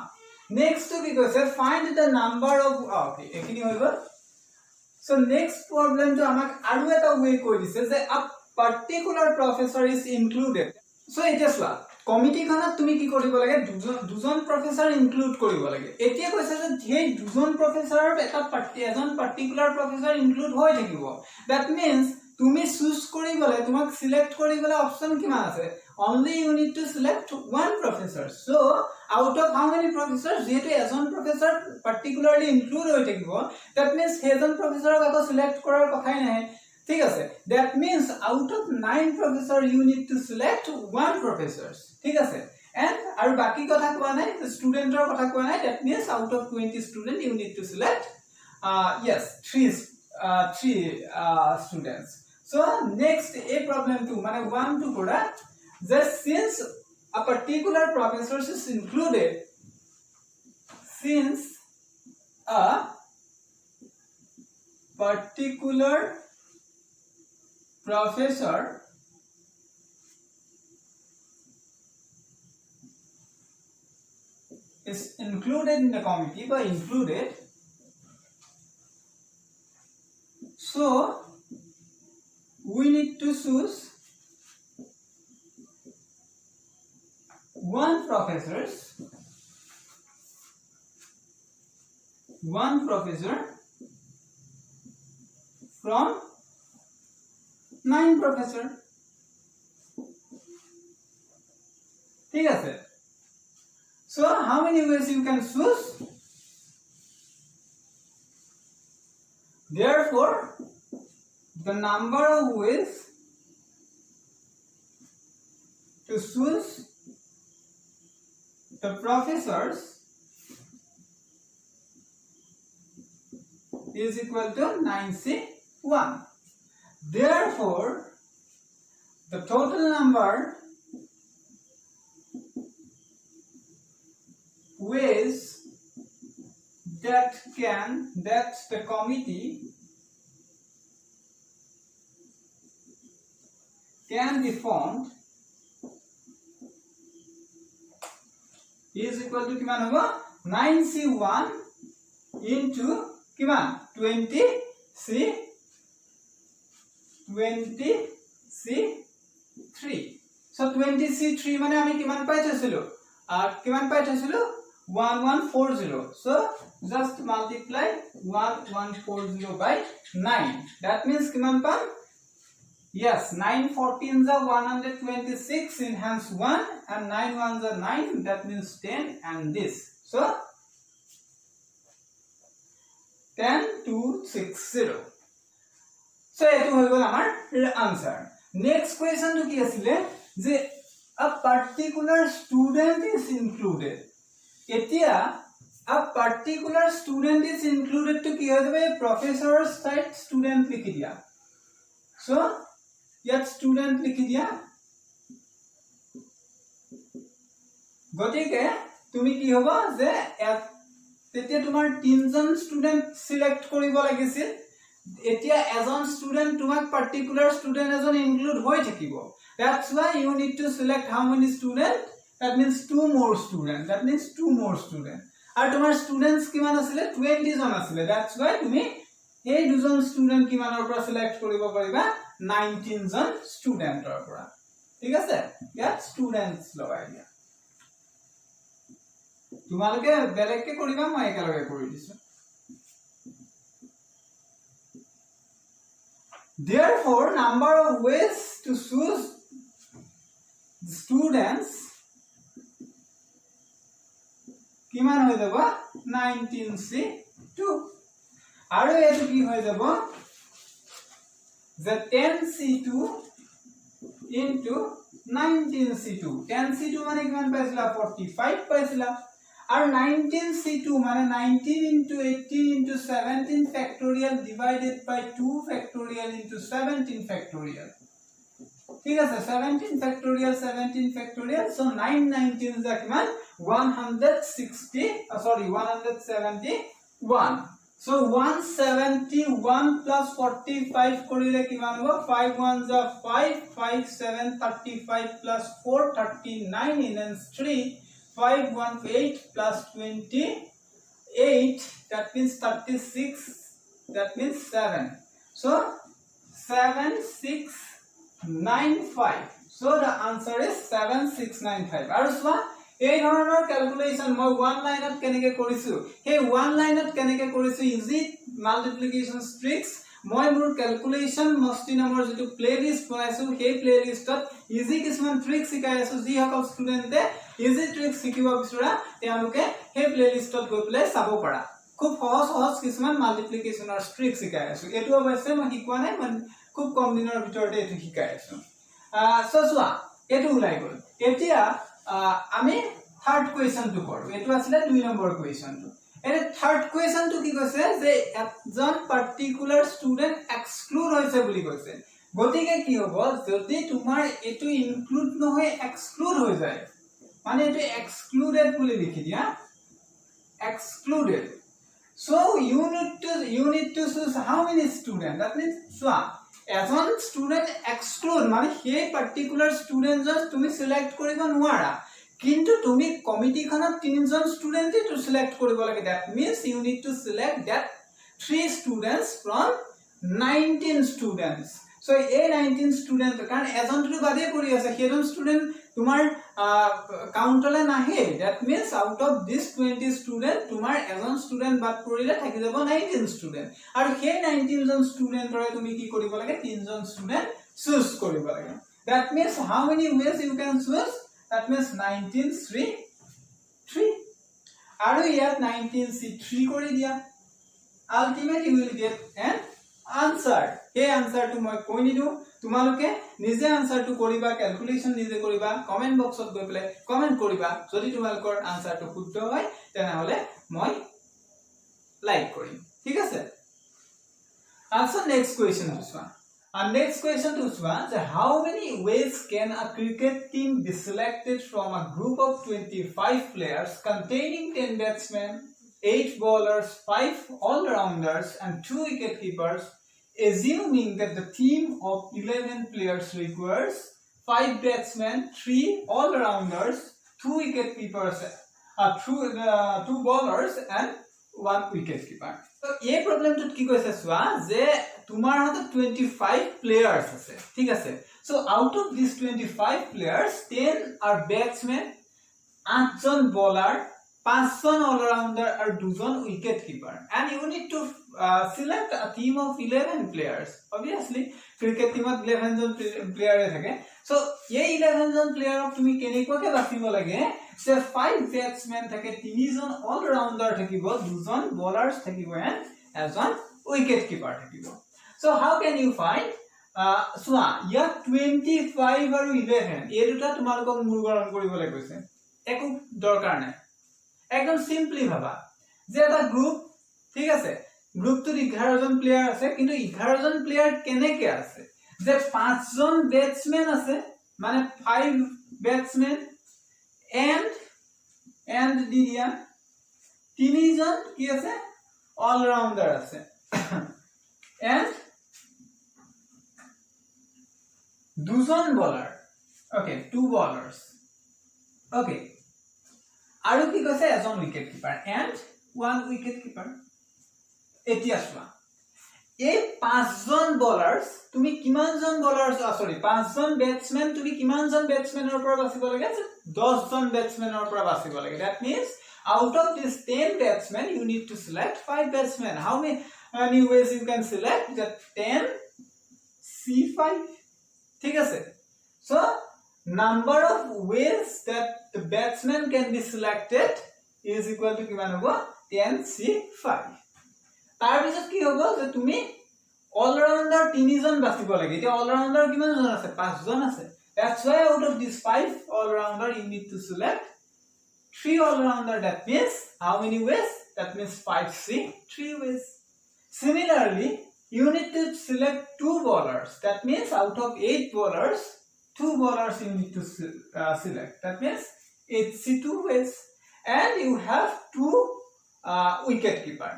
নেক্সট তো কি কৈছে find the number of okay এখিনি হৈ গল সো নেক্সট প্রবলেম তো আমাক আৰু এটা ওয়ে কৈ দিছে যে a particular professor is included so এটা সোৱা কমিটি খনত তুমি কি কৰিব লাগে দুজন প্ৰফেসৰ ইনক্লুড কৰিব লাগে এতিয়া কৈছে যে সেই দুজন প্ৰফেসৰৰ এটা এজন পাৰ্টিকুলাৰ প্ৰফেসৰ ইনক্লুড হৈ থাকিব that means তুমি চুজ কৰিবলে তোমাক সিলেক্ট কৰিবলে অপচন কিমান আছে only you need to select one professor so out of how many professors যেটো এজন প্ৰফেসৰ particularly include হৈ থাকিব that means সেইজন প্ৰফেসৰক আকৌ সিলেক্ট কৰাৰ কথাই নাই ঠিক আছে that means out of 9 professor you need to select one professors ঠিক আছে and আৰু বাকি কথা কোৱা নাই ষ্টুডেন্টৰ কথা কোৱা নাই that means out of 20 student you need to select yes 3 students so next a problem 2 মানে 1 to pura just since a particular professor is included since a particular professor is included in the committee by included so we need to choose one professor from 9 professor. ঠিক আছে? So how many ways you can choose? Therefore, the number of ways to choose the professors is equal to 9C1. Therefore, the total number ways that the committee can be formed is equal to किमान होगा 9C1 into किमान 20C3. So 20C3 माने आमी किमान पाइ थैसिलो किमान पाइ थैसिलो 1140. So just multiply 1140 by 9. That means kiman pam? Yes, 9 14s are 126 in hence 1 and 9 1s are 9. That means 10 and this. So 10260. So etu hoy gol amar answer. Next question to ki asile je a particular student is included. Etia a particular student is included to ki hoy jabe professor's side student likhi dia. So yet student likhi dia. Gotike tumi ki hoba je tetia tumar tinjon student select koribo lagisil. Etia ejon student tumak particular student ejon include hoy thakibo. That's why you need to select how many students. That means 2 more students. That means 2 more students. And tomar students kiman asile 20 jon asile. That's why tumi ei dujon student kimanor pora select koribo pariba 19 jon studentor pora. ঠিক আছে? ইয়াত students লগাই দিয়া। তোমালোকে বেলেগকে কৰিবা মই একেলগে কৰি দিছো। Therefore, number of ways to choose students কিমান হৈ যাব 19C2 আৰু এটো কি হৈ যাব যে 10C2 into 19C2 10C2 মানে কিমান পাইছিলা 45 পাইছিলা আৰু 19C2 মানে 19 into 18 into 17 factorial divided by 2 factorial into 17 factorial ঠিক আছে 17 factorial 17 factorial so 9 19 is কিমান 171 so 171 plus 45 করিলে কিমান হ'ব 5 1s are 5 5 7 35 plus 4 39 in and 3 5 1 8 plus 28 that means 36 that means 7 so 7695 so the answer is 7695 আৰু সোৱা এই ধৰণৰ ক্যালকুলেশন মই ওয়ান লাইনত কেনেকে কৰিছো হে ওয়ান লাইনত কেনেকে কৰিছো ইজি মাল্টিপ্লিকেশন ট্ৰিক্স মই মোৰ ক্যালকুলেশন মস্তি নামৰ যেটো প্লেলিষ্ট বনাইছো সেই প্লেলিষ্টত ইজি কিছুমান ট্ৰিক্স শিকাই আছো যি সকল ষ্টুডেন্টে ইজি ট্ৰিক্স শিকিব বিচৰা তেওঁলোকে সেই প্লেলিষ্টত গৈ প্লে চাব পাৰা খুব সহজ সহজ কিছুমান মাল্টিপ্লিকেশনৰ ট্ৰিক্স শিকাই আছো এটো অৱশ্যে মই শিকোৱা নাই মানে খুব কম দিনৰ ভিতৰতে এটো শিকাই আছো সসুৱা এটো উলাই গল এতিয়া আমি থাৰ্ড কোৱেশ্চন টু কৰো এটো আছিল 2 নম্বৰ কোৱেশ্চন টু এনে থাৰ্ড কোৱেশ্চন টু কি কৈছে যে একজন পাৰ্টিকুলাৰ ষ্টুডেন্ট এক্সক্লুড হৈছে বুলি কৈছে গতিকে কি হ'ব যদি তোমাৰ এটো ইনক্লুড নহয় এক্সক্লুড হৈ যায় মানে এটো এক্সক্লুডেড বুলি লিখি দিয়া excluded so you need to choose how many students that means so এজন স্টুডেন্ট এক্সক্লুড মানে সেই পার্টিকুলার স্টুডেন্ট জাস্ট তুমি সিলেক্ট কৰিব নোৱাৰা কিন্তু তুমি কমিটিখনত তিনজন স্টুডেন্টে তো সিলেক্ট কৰিব লাগে that means you need to select that 3 students from 19 students So a 19 student কাৰণ এজনটো বাদে পৰি আছে সেইজন ষ্টুডেন্ট তোমাৰ কাউন্টলে নাহে that means out of this 20 student তোমাৰ এজন ষ্টুডেন্ট বাদ পৰিলে থাকি যাব 19 ষ্টুডেন্ট আৰু সেই 19 জন ষ্টুডেন্টৰে তুমি কি কৰিব লাগে তিনজন ষ্টুডেন্ট চুজ কৰিব লাগে that means how many ways you can choose that means 19 3 3 আৰু ইয়াত 19 c 3 কৰি দিয়া ultimately you will get an answer এই আনসাৰটো মই কৈ নিদু তোমালোকে নিজে আনসাৰটো কৰিবা ক্যালকুলেশন নিজে কৰিবা কমেন্ট বক্সত গৈ পেলে কমেন্ট কৰিবা যদি তোমালোকৰ আনসাৰটো শুদ্ধ হয় তেনে হলে মই লাইক কৰিম ঠিক আছে also next question to swa and next question to swa how many ways can a cricket team be selected from a group of 25 players containing 10 batsmen 8 bowlers 5 all-rounders and 2 wicket keepers assuming that the team of 11 players requires 5 batsmen 3 all-rounders 2 wicket keepers 2 bowlers and 1 wicket keeper so এই প্রবলেমটো কি কৈছে সোয়া যে তোমার হাতে 25 players আছে ঠিক আছে so out of these 25 players 10 are batsmen 8 John bowler 5 John all-rounder are 2 John wicket keeper and you need to select a team of 11 players obviously cricket team of 11 John player থাকে so এই 11 জন player তুমি কেনেকৈ বাছিব লাগে যে 5 batsmen থাকে 3 জন all-rounder থাকিব 2 জন bowlers থাকিব and এজন wicket keeper থাকিব so how can you find so ইয়া 25 আৰু 11 এই দুটা তোমালোকক মূলকৰণ কৰিবলৈ কৈছে একো দৰকাৰ নাই একদম সিম্পলি ভাবা যে এটা গ্ৰুপ ঠিক আছে গ্ৰুপটোত 11 জন প্লেয়াৰ আছে কিন্তু 11 জন প্লেয়াৰ কেনেকে আছে যে 5 জন ব্যাটসম্যান আছে মানে 5 ব্যাটসম্যান and দিয়া 3 জন কি আছে অল রাউন্ডার আছে and 2 জন বলার ওকে 2 bowlers ওকে আৰু কি কৈছে এজন wicket keeper and 1 wicket keeper এতিয়া চোৱা এই 5 জন bowlers তুমি কিমান জন bowlers সৰি 5 জন ব্যাটসম্যান তুমি কিমান জন ব্যাটসম্যানৰ পৰা বাছিব লাগে 10 জন ব্যাটসম্যানৰ পৰা বাছিব লাগে that means out of this 10 batsmen you need to select 5 batsmen how many ways you can select that 10 c5 ঠিক আছে so number of ways that the batsman can be selected is equal to কিমান হ'ব 10c5 তাৰ পিছত কি হ'ব যে তুমি all rounder 3 জন বাছিব লাগে এতিয়া all rounder কিমান জন আছে 5 জন আছে that's why out of these 5 all rounder you need to select 3 all rounder that means how many ways that means 5c 3 ways similarly you need to select 2 bowlers that means out of 8 bowlers 2 bowlers you need to select that means 8c 2 ways and you have 2 wicket keeper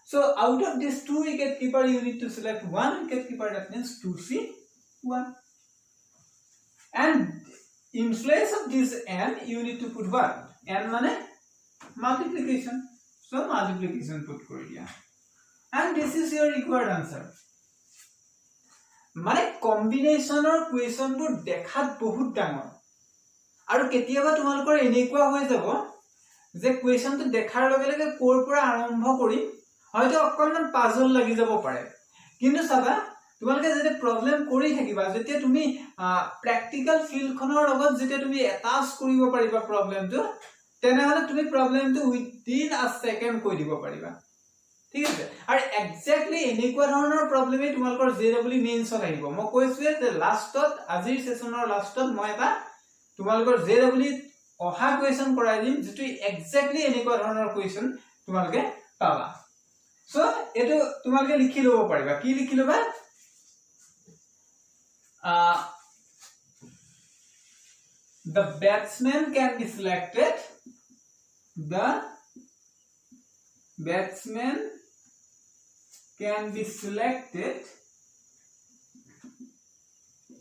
so out of this 2 wicket keeper you need to select 1 wicket keeper that means 2c 1 and in place of this n you need to put what n মানে multiplication so multiplication put kori dia and this is your required answer মানে কম্বিনেশনৰ কোৱেশ্যনটো দেখাত বহুত ডাঙৰ আৰু কেতিয়াবা তোমালোকৰ এনেকুৱা হৈ যাব যে কোৱেশ্যনটো দেখাৰ লগে লগে কোৰ পৰা আৰম্ভ কৰি হয়তো অকনমান পাজল লাগি যাব পাৰে কিন্তু সাবা তোমালোকে যেতে প্ৰবলেম কৰি থাকিবা যেতে তুমি প্ৰ্যাকটিক্যাল ফিল্ডখনৰ লগত যেতে তুমি এটাচ কৰিব পাৰিবা প্ৰবলেমটো তেনেহলে তুমি প্ৰবলেমটো উইদিন আ সেকেন্ড কৈ দিব পাৰিবা ঠিক আছে আৰু এক্স্যাক্টলি এনেকুৱা ধৰণৰ প্ৰবলেমে তোমালোকৰ জেডব্লিউ মেইনছত আহিব মই কৈছো যে লাষ্টত আজিৰ সেশনৰ লাষ্টত মই এটা তোমালোকৰ জেডব্লিউ অহা কোৱেশ্যন কৰাই দিম যেটো এক্স্যাক্টলি এনেকুৱা ধৰণৰ কোৱেশ্যন তোমালোকে পাবা সো এটো তোমালোকে লিখি লব পাৰিবা কি লিখি লবা the batsman can be selected the batsman can be selected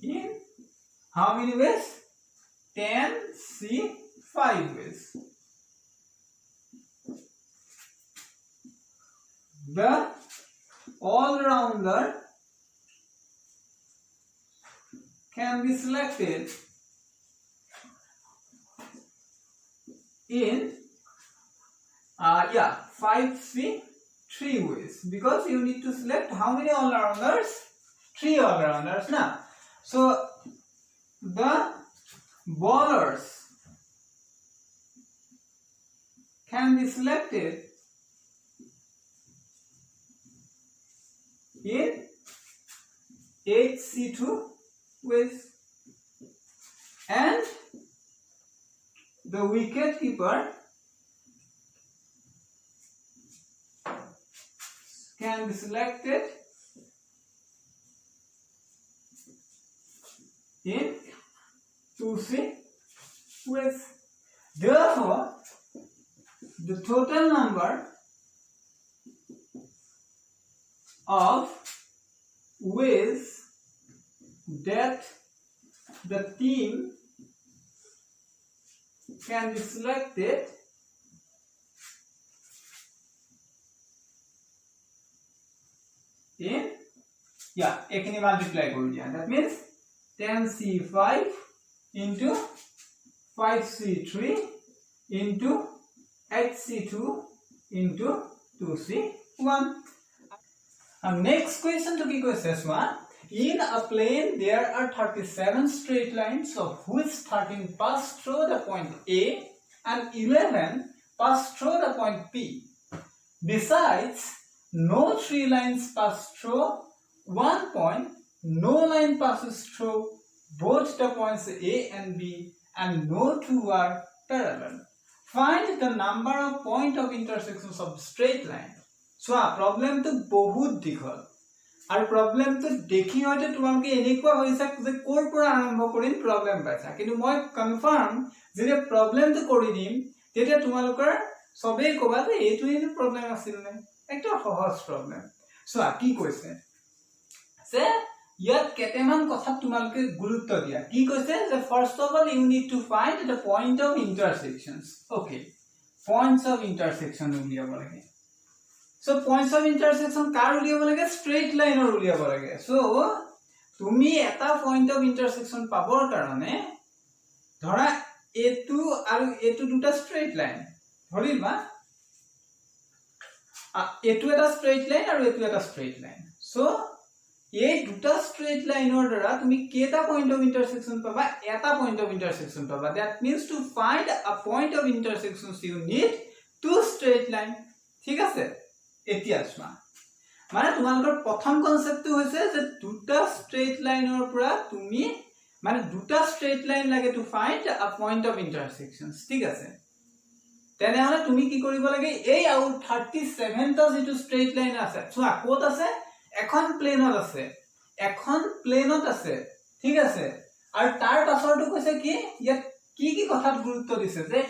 in how many ways 10c5 ways the all rounder can be selected in 5C 3 ways, because you need to select how many all-rounders? 3 all-rounders now. So the bowlers can be selected in 8C2 ways, and the wicket keeper can be selected in 2C ways. Therefore, the total number of ways that the team can be selected in ekini multiply kori dia. That means 10C5 into 5C3 into 8C2 into 2C1. And next question to be says one. In a plane there are 37 straight lines, of which 13 pass through the point A and 11 pass through the point P. Besides, no 3 lines pass through 1 point, no line passes through both the points A and B, and no 2 are parallel. Find the number of point of intersections of straight line. So problem to bahut dikhol. Our problem to dekhi hoite tumalke enekwa hoisa je kor pora arambho korim problem paisa, kintu moi confirm je problem to kori dim tetia tumalokar sobe koba je etu ene problem asil nai ekta সহজ problem. So ki koise se yat keteman kotha tumalke gurutto dia ki koise je first of all you need to find the point of intersections. Okay, points of intersection uliaba lage. So points of intersection kar uliaba lage? Straight line or uliaba lage. So tumi eta point of intersection pabor karone dhora etu aru etu duta straight line dhoriba etu eta straight line aru etu eta straight line. So ei duta straight line or dara tumi keta point of intersection paba? Eta point of intersection paba. That means to find a point of intersections you need two straight line. ঠিক আছে? এতিয়া চোৱা মানে তোমালোকৰ প্ৰথম কনসেপ্টটো হৈছে যে দুটা স্ট্ৰেইট লাইনৰ পৰা তুমি মানে দুটা স্ট্ৰেইট লাইন লাগে to find a point of intersections. ঠিক আছে, তেনেহলে তুমি কি কৰিব লাগে? এই আউ 37 টা যেটো স্ট্ৰেইট লাইন আছে চোৱা ক'ত আছে? এখন প্লেনত আছে, এখন প্লেনত আছে। ঠিক আছে, আৰু তাৰ পাছৰটো কৈছে কি ইয়াত কি কি কথাত গুৰুত্ব দিছে যে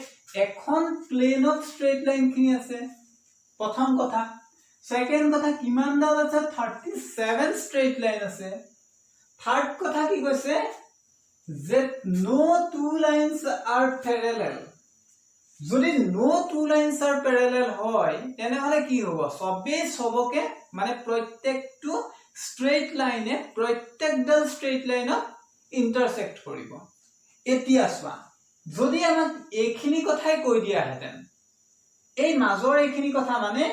এখন প্লেনত স্ট্ৰেইট লাইন খিনি আছে প্ৰথম কথা। Second কথা কিমান দাল আছে? 37 straight line আছে। Third কথা কি কৈছে? যে no two lines are parallel. যদি no two lines are parallel হয় তেনেহলে কি হ'ব? সবে সবকে মানে প্ৰত্যেকটো straight line এ প্ৰত্যেকডাল straight line ত intersect কৰিব। এতিয়া চোৱা যদি আমাক এইখিনি কথাই কৈ দিয়া হেতেন, এই মাজৰ এইখিনি কথা মানে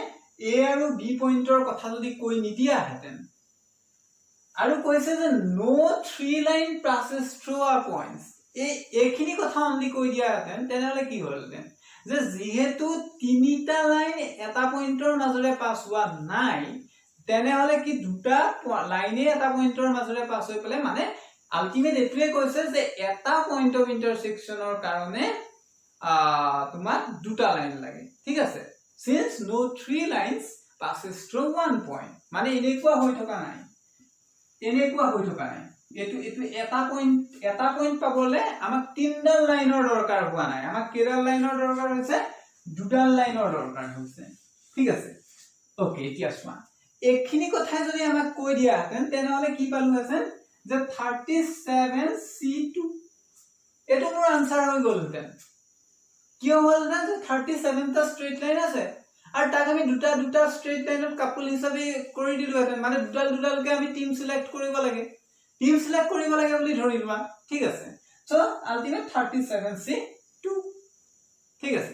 A আৰু B পইণ্টৰ কথা যদি কৈ নিদিয়া হেতেন আৰু কৈছে যে no 3 line passes through a points, এইখিনি কথা অনলি কৈ দিয়া হেতেন তেনেহলে কি হলহেতেন যে যেহেতু তিনিটা লাইন এটা পইণ্টৰ মাজৰে পাস হোৱা নাই তেনেহলে কি দুটা লাইনে এটা পইণ্টৰ মাজৰে পাস হৈ পলে মানে আলটিমেট এটোৱে কৈছে যে এটা পইণ্ট অফ ইন্টাৰসেকশনৰ কাৰণে তোমাক দুটা লাইন লাগে। ঠিক আছে, since no 3 lines passes through 1 point মানে এনেকুৱা হৈ থকা নাই, এনেকুৱা হৈ থকা নাই। এটো এটা পইণ্ট পাবলে আমাক তিনডাল লাইনৰ দৰকাৰ হোৱা নাই, আমাক কেইডাল লাইনৰ দৰকাৰ হৈছে? দুডাল লাইনৰ দৰকাৰ হৈছে। ঠিক আছে, ওকে এতিয়া চোৱা এইখিনি কথা যদি আমাক কৈ দিয়া হেতেন তেনেহলে কি পালো হেতেন যে 37C2 এটো মোৰ আনসাৰ হৈ গল হেতেন। কিয় হল না যে 37 টা স্ট্রেইট লাইন আছে আর তাক আমি দুটা দুটা স্ট্রেইট লাইনত কাপল হিসাবে কৰি দিলো হেতেন, মানে দুডাল দুডালকে আমি টিম সিলেক্ট কৰিব লাগে। টিম সিলেক্ট কৰিব লাগে বুলি ধৰি লোৱা ঠিক আছে সো আলটিমেট 37C2 ঠিক আছে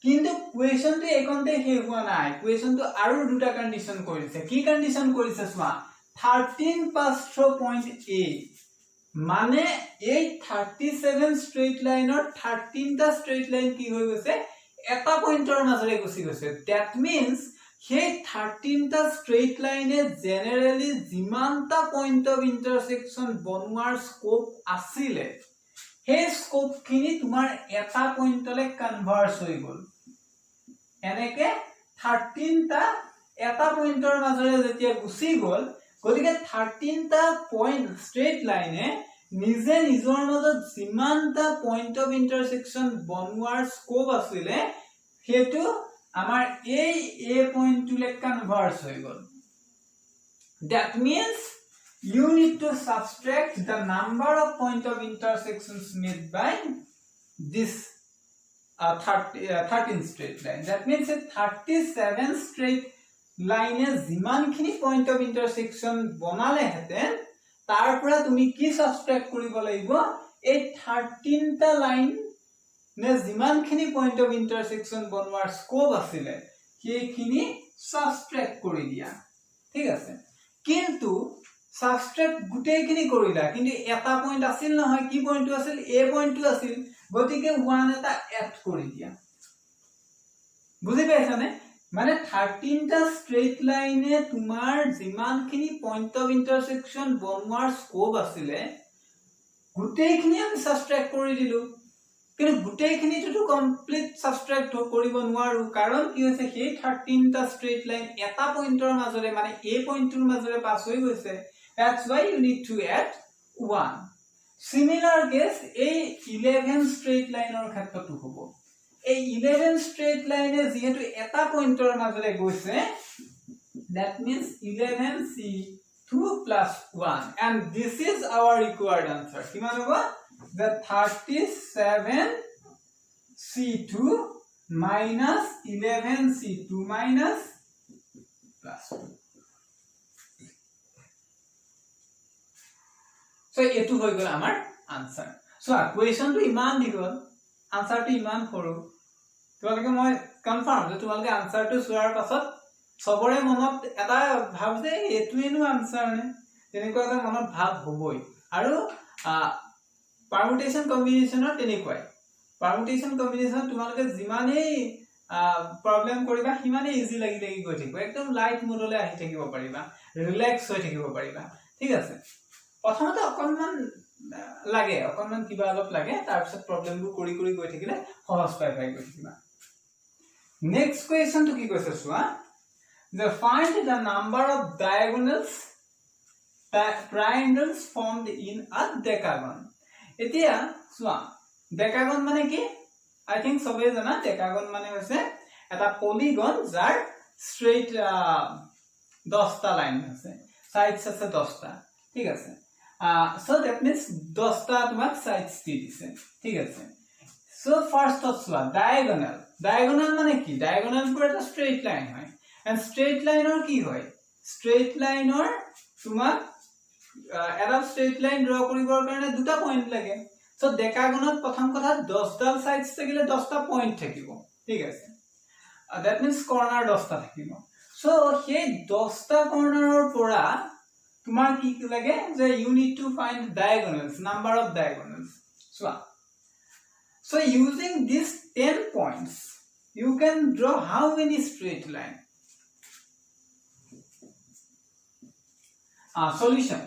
কিন্তু কোৱেশ্চনটো এইকনতে হে হোৱা নাই কোৱেশ্চনটো আৰু দুটা কন্ডিশন কৰিছে কি কন্ডিশন কৰিছে চোৱা 13 + 4.8 মানে এই 37 স্ট্ৰেইট লাইনৰ 13 টা স্ট্ৰেইট লাইন কি হৈ গৈছে এটা পইণ্টৰ মাজৰে গুছি গৈছে দ্যাট মিন্স সেই 13 টা স্ট্ৰেইট লাইনে জেনাৰেলি যিমানটা পইণ্ট অফ ইন্টাৰসেকশন বনোৱাৰ স্কোপ আছিলে সেই স্কোপ খিনি তোমাৰ এটা পইণ্টলে কনভাৰ্জ হৈ গল এনেকে 13 টা এটা পইণ্টৰ মাজৰে যেতিয়া গুছি গল গতিকে 13 টা পইণ্ট স্ট্ৰেইট লাইনে নিজে নিজৰ মাজত যিমানটা পইণ্ট অফ ইন্টাৰসেকশন বনোৱাৰ স্কোপ আছিলে হেতু আমাৰ এই এ পইণ্টলে কনভাৰ্জ হৈ গল that means you need to subtract the number of point of intersections made by this 13 straight line that means 37 straight line জিমান খিনি point of intersection বনালে হেতেন তাৰ পৰা তুমি কি সাবট্ৰাক্ট কৰিব লাগিব এই 13 টা লাইন নে জিমান খিনি পইণ্ট অফ ইন্টাৰসেকশন বনোৱাৰ স্কোপ আছিলে সেইখিনি সাবট্ৰাক্ট কৰি দিয়া ঠিক আছে কিন্তু সাবট্ৰাক্ট গুটেইখিনি কৰিলা কিন্তু এটা পইণ্ট আছিল নহয় কি পইণ্টটো আছিল এ পইণ্টটো আছিল গতিকে 1 এটা এড কৰি দিয়া বুজি পাইছানে মানে 13 টা স্ট্ৰেইট লাইনে তোমাৰ যিমানখিনি পইণ্ট অফ ইন্টাৰসেকশন বনোৱাৰ স্কোপ আছিলে গুটেইখিনি আমি সাবট্ৰাক্ট কৰি দিলো কিন্তু গুটেইখিনিটো কমপ্লিট সাবট্ৰাক্ট কৰিব নোৱাৰো কাৰণ কি হৈছে সেই 13 টা স্ট্ৰেইট লাইন এটা পইণ্টৰ মাজৰে মানে এ পইণ্টৰ মাজৰে পাস হৈ গৈছে that's why you need to add 1 similar case এই 11 স্ট্ৰেইট লাইনৰ ক্ষেত্ৰটো হ'ব এই 11 স্ট্ৰেইট লাইনে যেহেতু এটা পইণ্টৰ মাজৰে গৈছে that means 11C2 + 1 and this is our required answer কিমান হ'ব the 37C2 minus 11C2 minus plus 2 so etu hoy gol amar answer so question to iman dikol answer to iman horu তোমালকে মই কনফার্ম যে তোমালকে answer to সোয়ার পাছত সবৰে মনত এটা ভাব যে এতুইনো answer নে তেনেকুৱা এটা মনত ভাব হবই আৰু permutation combination or tenekoi permutation combination তোমালকে জিমানেই প্ৰবলেম কৰিবা হিমানে ইজি লাগি গৈ থাকিব একদম লাইট মোডলে আহি থাকিব পাৰিবা ৰিল্যাক্স হৈ থাকিব পাৰিবা ঠিক আছে প্ৰথমতে অকনমান লাগে অকনমান কিবা অলপ লাগে তাৰ পিছত প্ৰবলেমবোৰ কৰি গৈ থাকিলে সহজ পাই গৈ থাকিবা নেক্সট কোৱেশ্চন তো কি কৈছে চোৱা the find the number of diagonals triangles formed in a decagon এতিয়া চোৱা ডেকাগন মানে কি আই থিংক সবে জানা ডেকাগন মানে হৈছে এটা পলিগন যাৰ স্ট্ৰেইট 10 টা লাইন আছে সাইডস আছে 10 টা ঠিক আছে so that means 10 টা তোমাক সাইডস দি দিছে ঠিক আছে so first of all diagonal মানে কি diagonal পুৰা এটা স্ট্ৰেইট লাইন হয় and straight line or কি হয় straight line or তোমাক এটা স্ট্রেট লাইন ড্র কৰিবৰ কাৰণে দুটা পয়েন্ট লাগে সো ডেকাগনত প্ৰথম কথা 10 ডাল সাইডস থাকিলে 10 টা পয়েন্ট থাকিব ঠিক আছে দ্যাট মিন্স কৰ্নাৰ 10 টা থাকিব সো সেই 10 টা কৰ্নাৰৰ পৰা তোমাৰ কি লাগে যে you need to find diagonals number of diagonals so using these 10 points you can draw how many straight line solution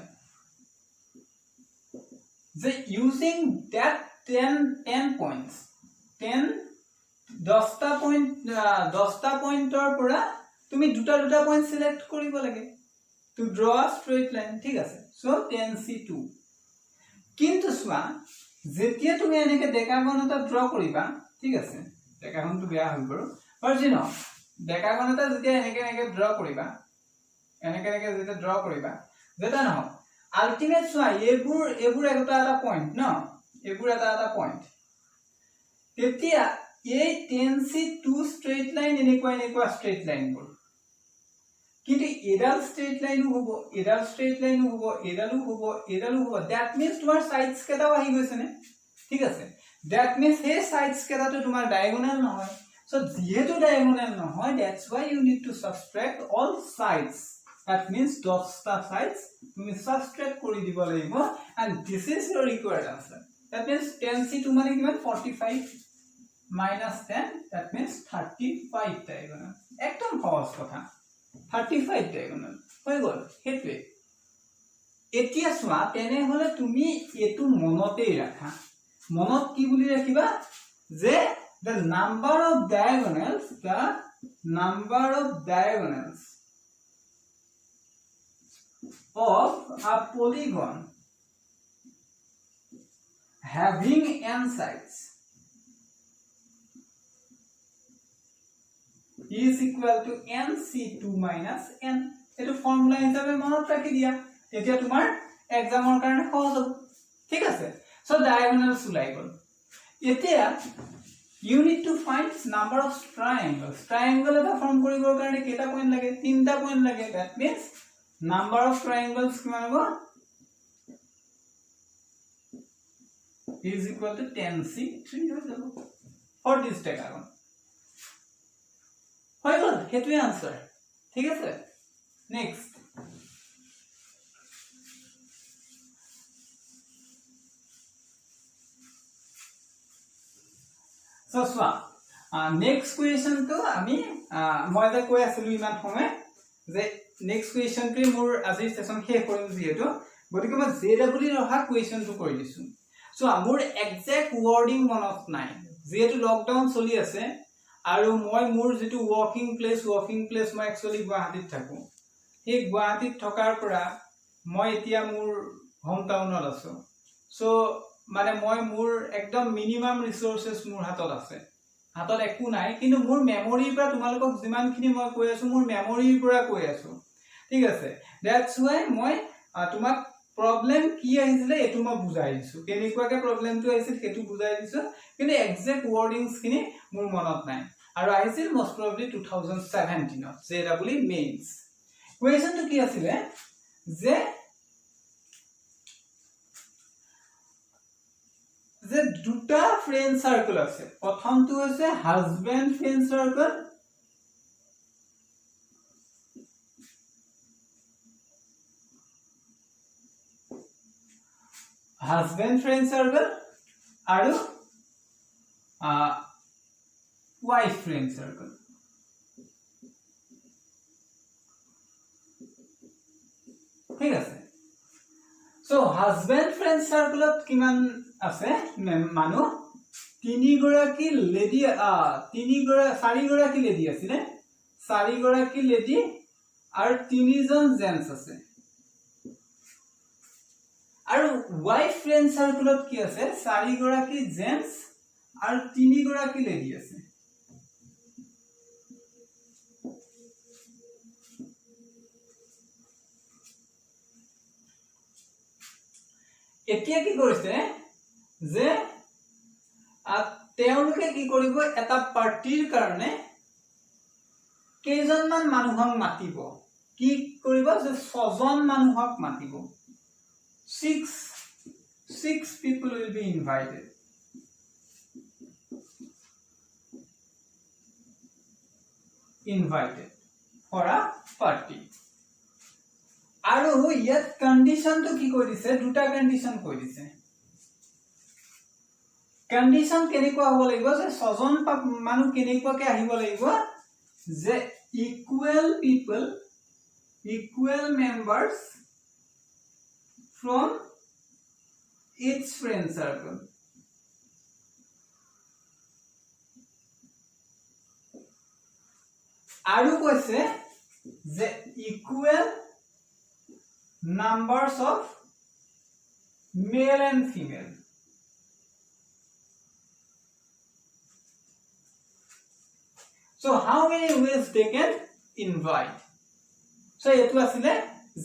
the using that 10 points 10 10 টা পইণ্টৰ পৰা তুমি দুটা পইণ্ট সিলেক্ট কৰিব লাগে to draw a straight line ঠিক আছে so 10C2 কিন্তু সোৱা যেতিয়া তুমি এনেকে ডেকাগন এটা ড্ৰ কৰিবা ঠিক আছে ডেকাগনটো বেয়া হৈ গ'ল আৰু জিনো ডেকাগন এটা যেতিয়া এনেকে ড্ৰ কৰিবা এনেকে যেতিয়া ড্ৰ কৰিবা যেটা ন আলটিমেট সোৱা এবোৰ এটা পইণ্ট ন এবোৰ এটা পইণ্ট তেতিয়া এই 10C2 স্ট্ৰেইট লাইন এনেকুৱা স্ট্ৰেইট লাইন বোৰ কিন্তু এডাল স্ট্রেট লাইনও হ'ব এডাল স্ট্রেট লাইনও হ'ব এডালও হ'ব এডালও হ'ব দ্যাট মিন্স তোমাৰ সাইডস কেটাও আহি গৈছে নে ঠিক আছে দ্যাট মিন্স হে সাইডস কেটাটো তোমাৰ ডায়াগোনাল নহয় সো যেহেতু ডায়াগোনাল নহয় that's why you need to subtract all sides that means 10টা সাইডস তুমি সাবট্রাক্ট কৰি দিব লাগিব and this is your required answer that means 10c তোমাৰ কিমান 45 minus 10 that means 35 diagonal একদম সহজ কথা 35 diagonal হৈ গল হেতুৱে এতিয়া সোৱা তেনে হলে তুমি এটো মনতেই ৰাখা মনত কি বুলি ৰাখিবা যে the number of diagonals of a polygon having n sides is equal to nc2 minus n এটো ফর্মুলা হিসাবে মনত ৰাখি দিয়া এতিয়া তোমাৰ এক্সামৰ কাৰণে সহজ হ'ব ঠিক আছে সো ডায়াগোনালস ওলাই গল এতিয়া you need to find number of triangles triangle এটা ফর্ম কৰিবৰ কাৰণে কেটা পইণ্ট লাগে তিনটা পইণ্ট লাগে that means number of triangles কিমান হ'ব is equal to 10c3 হৈ যাব for this diagram হৈ গল হেতুৱে আনসাৰ ঠিক আছে নেক্সট সো সোৱা নেক্সট কোৱেশ্চন তো আমি মই যে কৈ আছিলো ইমান সময় যে নেক্সট কোৱেশ্চন টো মোৰ আজি সেশন শেষ কৰিম যেহেতু গতিকে মই জেডব্লিউ ৰহা কোৱেশ্চন টো কৰি দিছো সো মোৰ এক্সাক্ট ওয়াৰ্ডিং মনত নাই যেহেতু লকডাউন চলি আছে আৰু মই মোৰ যেটো ওয়াকিং প্লেস মই একচুয়ালি গুৱাহাটীত থাকো এই গুৱাহাটীত থকাৰ পৰা মই এতিয়া মোৰ হোম টাউনত আছো সো মানে মই মোৰ একদম মিনিমাম ৰিসোৰ্সেস মোৰ হাতত আছে হাতত একো নাই কিন্তু মোৰ মেমৰিৰ পৰা তোমালোকক যিমানখিনি মই কৈ আছো মোৰ মেমৰিৰ পৰা কৈ আছো ঠিক আছে দ্যাটস ওয়াই মই তোমাক প্ৰবলেম কি আহিছিল এটো মই বুজাই দিছো কেনেকুৱাকে প্ৰবলেমটো আহিছিল হেতু বুজাই দিছো কিন্তু এক্সাক্ট ওয়াৰ্ডিংছ খিনি মোৰ মনত নাই আৰু আহিছিল most probably 2017 ত জেডব্লিউ মেইনস কোৱেশ্চনটো কি আছিল যে দুটা ফ্ৰেন্ড সাৰ্কেল আছে প্ৰথমটো হৈছে হাজবেন্ড ফ্ৰেন্ড সাৰ্কেল আৰু wife friend circle ঠিক আছে সো হাজবেন্ড ফ্ৰেন্ড সাৰ্কেলত কিমান আছে মানুহ তিনি গৰাকী লেডি চাৰি গৰাকী লেডি আছে নে চাৰি গৰাকী লেডি আৰু তিনিজন জেন্টস আছে আৰু ওয়াইফ ফ্ৰেন্ড সাৰ্কেলত কি আছে চাৰি গৰাকী জেন্টস আৰু তিনি গৰাকী লেডি আছে এতিয়া কি কৰিছে যে তেওঁলোকে কি কৰিব এটা পাৰ্টিৰ কাৰণে কেইজনমান মানুহক মাতিব কি কৰিব যে ছজন মানুহক মাতিব six people will be invited for a party আৰু ইয়াত কন্ডিশন তো কি কৈ দিছে দুটা কন্ডিশন কৈ দিছে কন্ডিশন কেনেকুৱা হ'ব লাগিব যে ছজন মানুহ কেনেকুৱাকে আহিব লাগিব যে equal members from each friend circle আৰু কৈছে যে equal numbers of male and female so how many ways they can invite so etu asile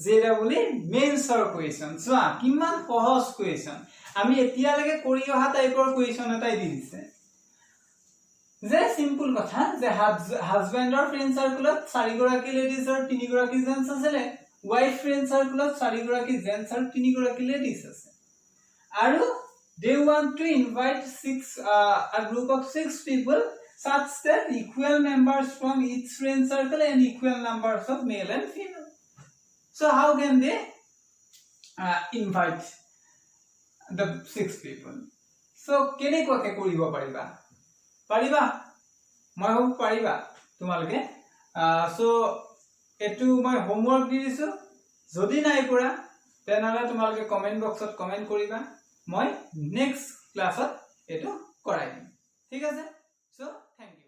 জেডব্লিউ মেইনসৰ কোৱেশ্চন so কিমান সহজ কোৱেশ্চন আমি এতিয়া লাগে কৰি অহা টাইপৰ কোৱেশ্চন এটাই দি দিছে যে সিম্পল কথা যে হাজবেন্ডৰ ফ্ৰেন্ড সাৰ্কেলত 4 গৰাকী লেডিজ আৰু 3 গৰাকী জেন্টস আছে ওয়াইফ ফ্ৰেন্ড সাৰ্কেলত 4 গৰাকী জেন্টস আৰু 3 গৰাকী লেডিজ আছে আৰু they want to invite a group of 6 people such that equal members from each friend circle and equal numbers of male and female. So how can they invite the 6 people? So কেনেকৈ কৰিব পাৰিবা মই হ'ব পাৰিবা তোমালোকে so এটো মই homework দি দিছো যদি নাই পৰা তেনেহলে তোমালোকে কমেন্ট বক্সত কমেন্ট কৰিবা মই নেক্সট ক্লাছত এটো কৰাই দিম ঠিক আছে সো থ্যাংক ইউ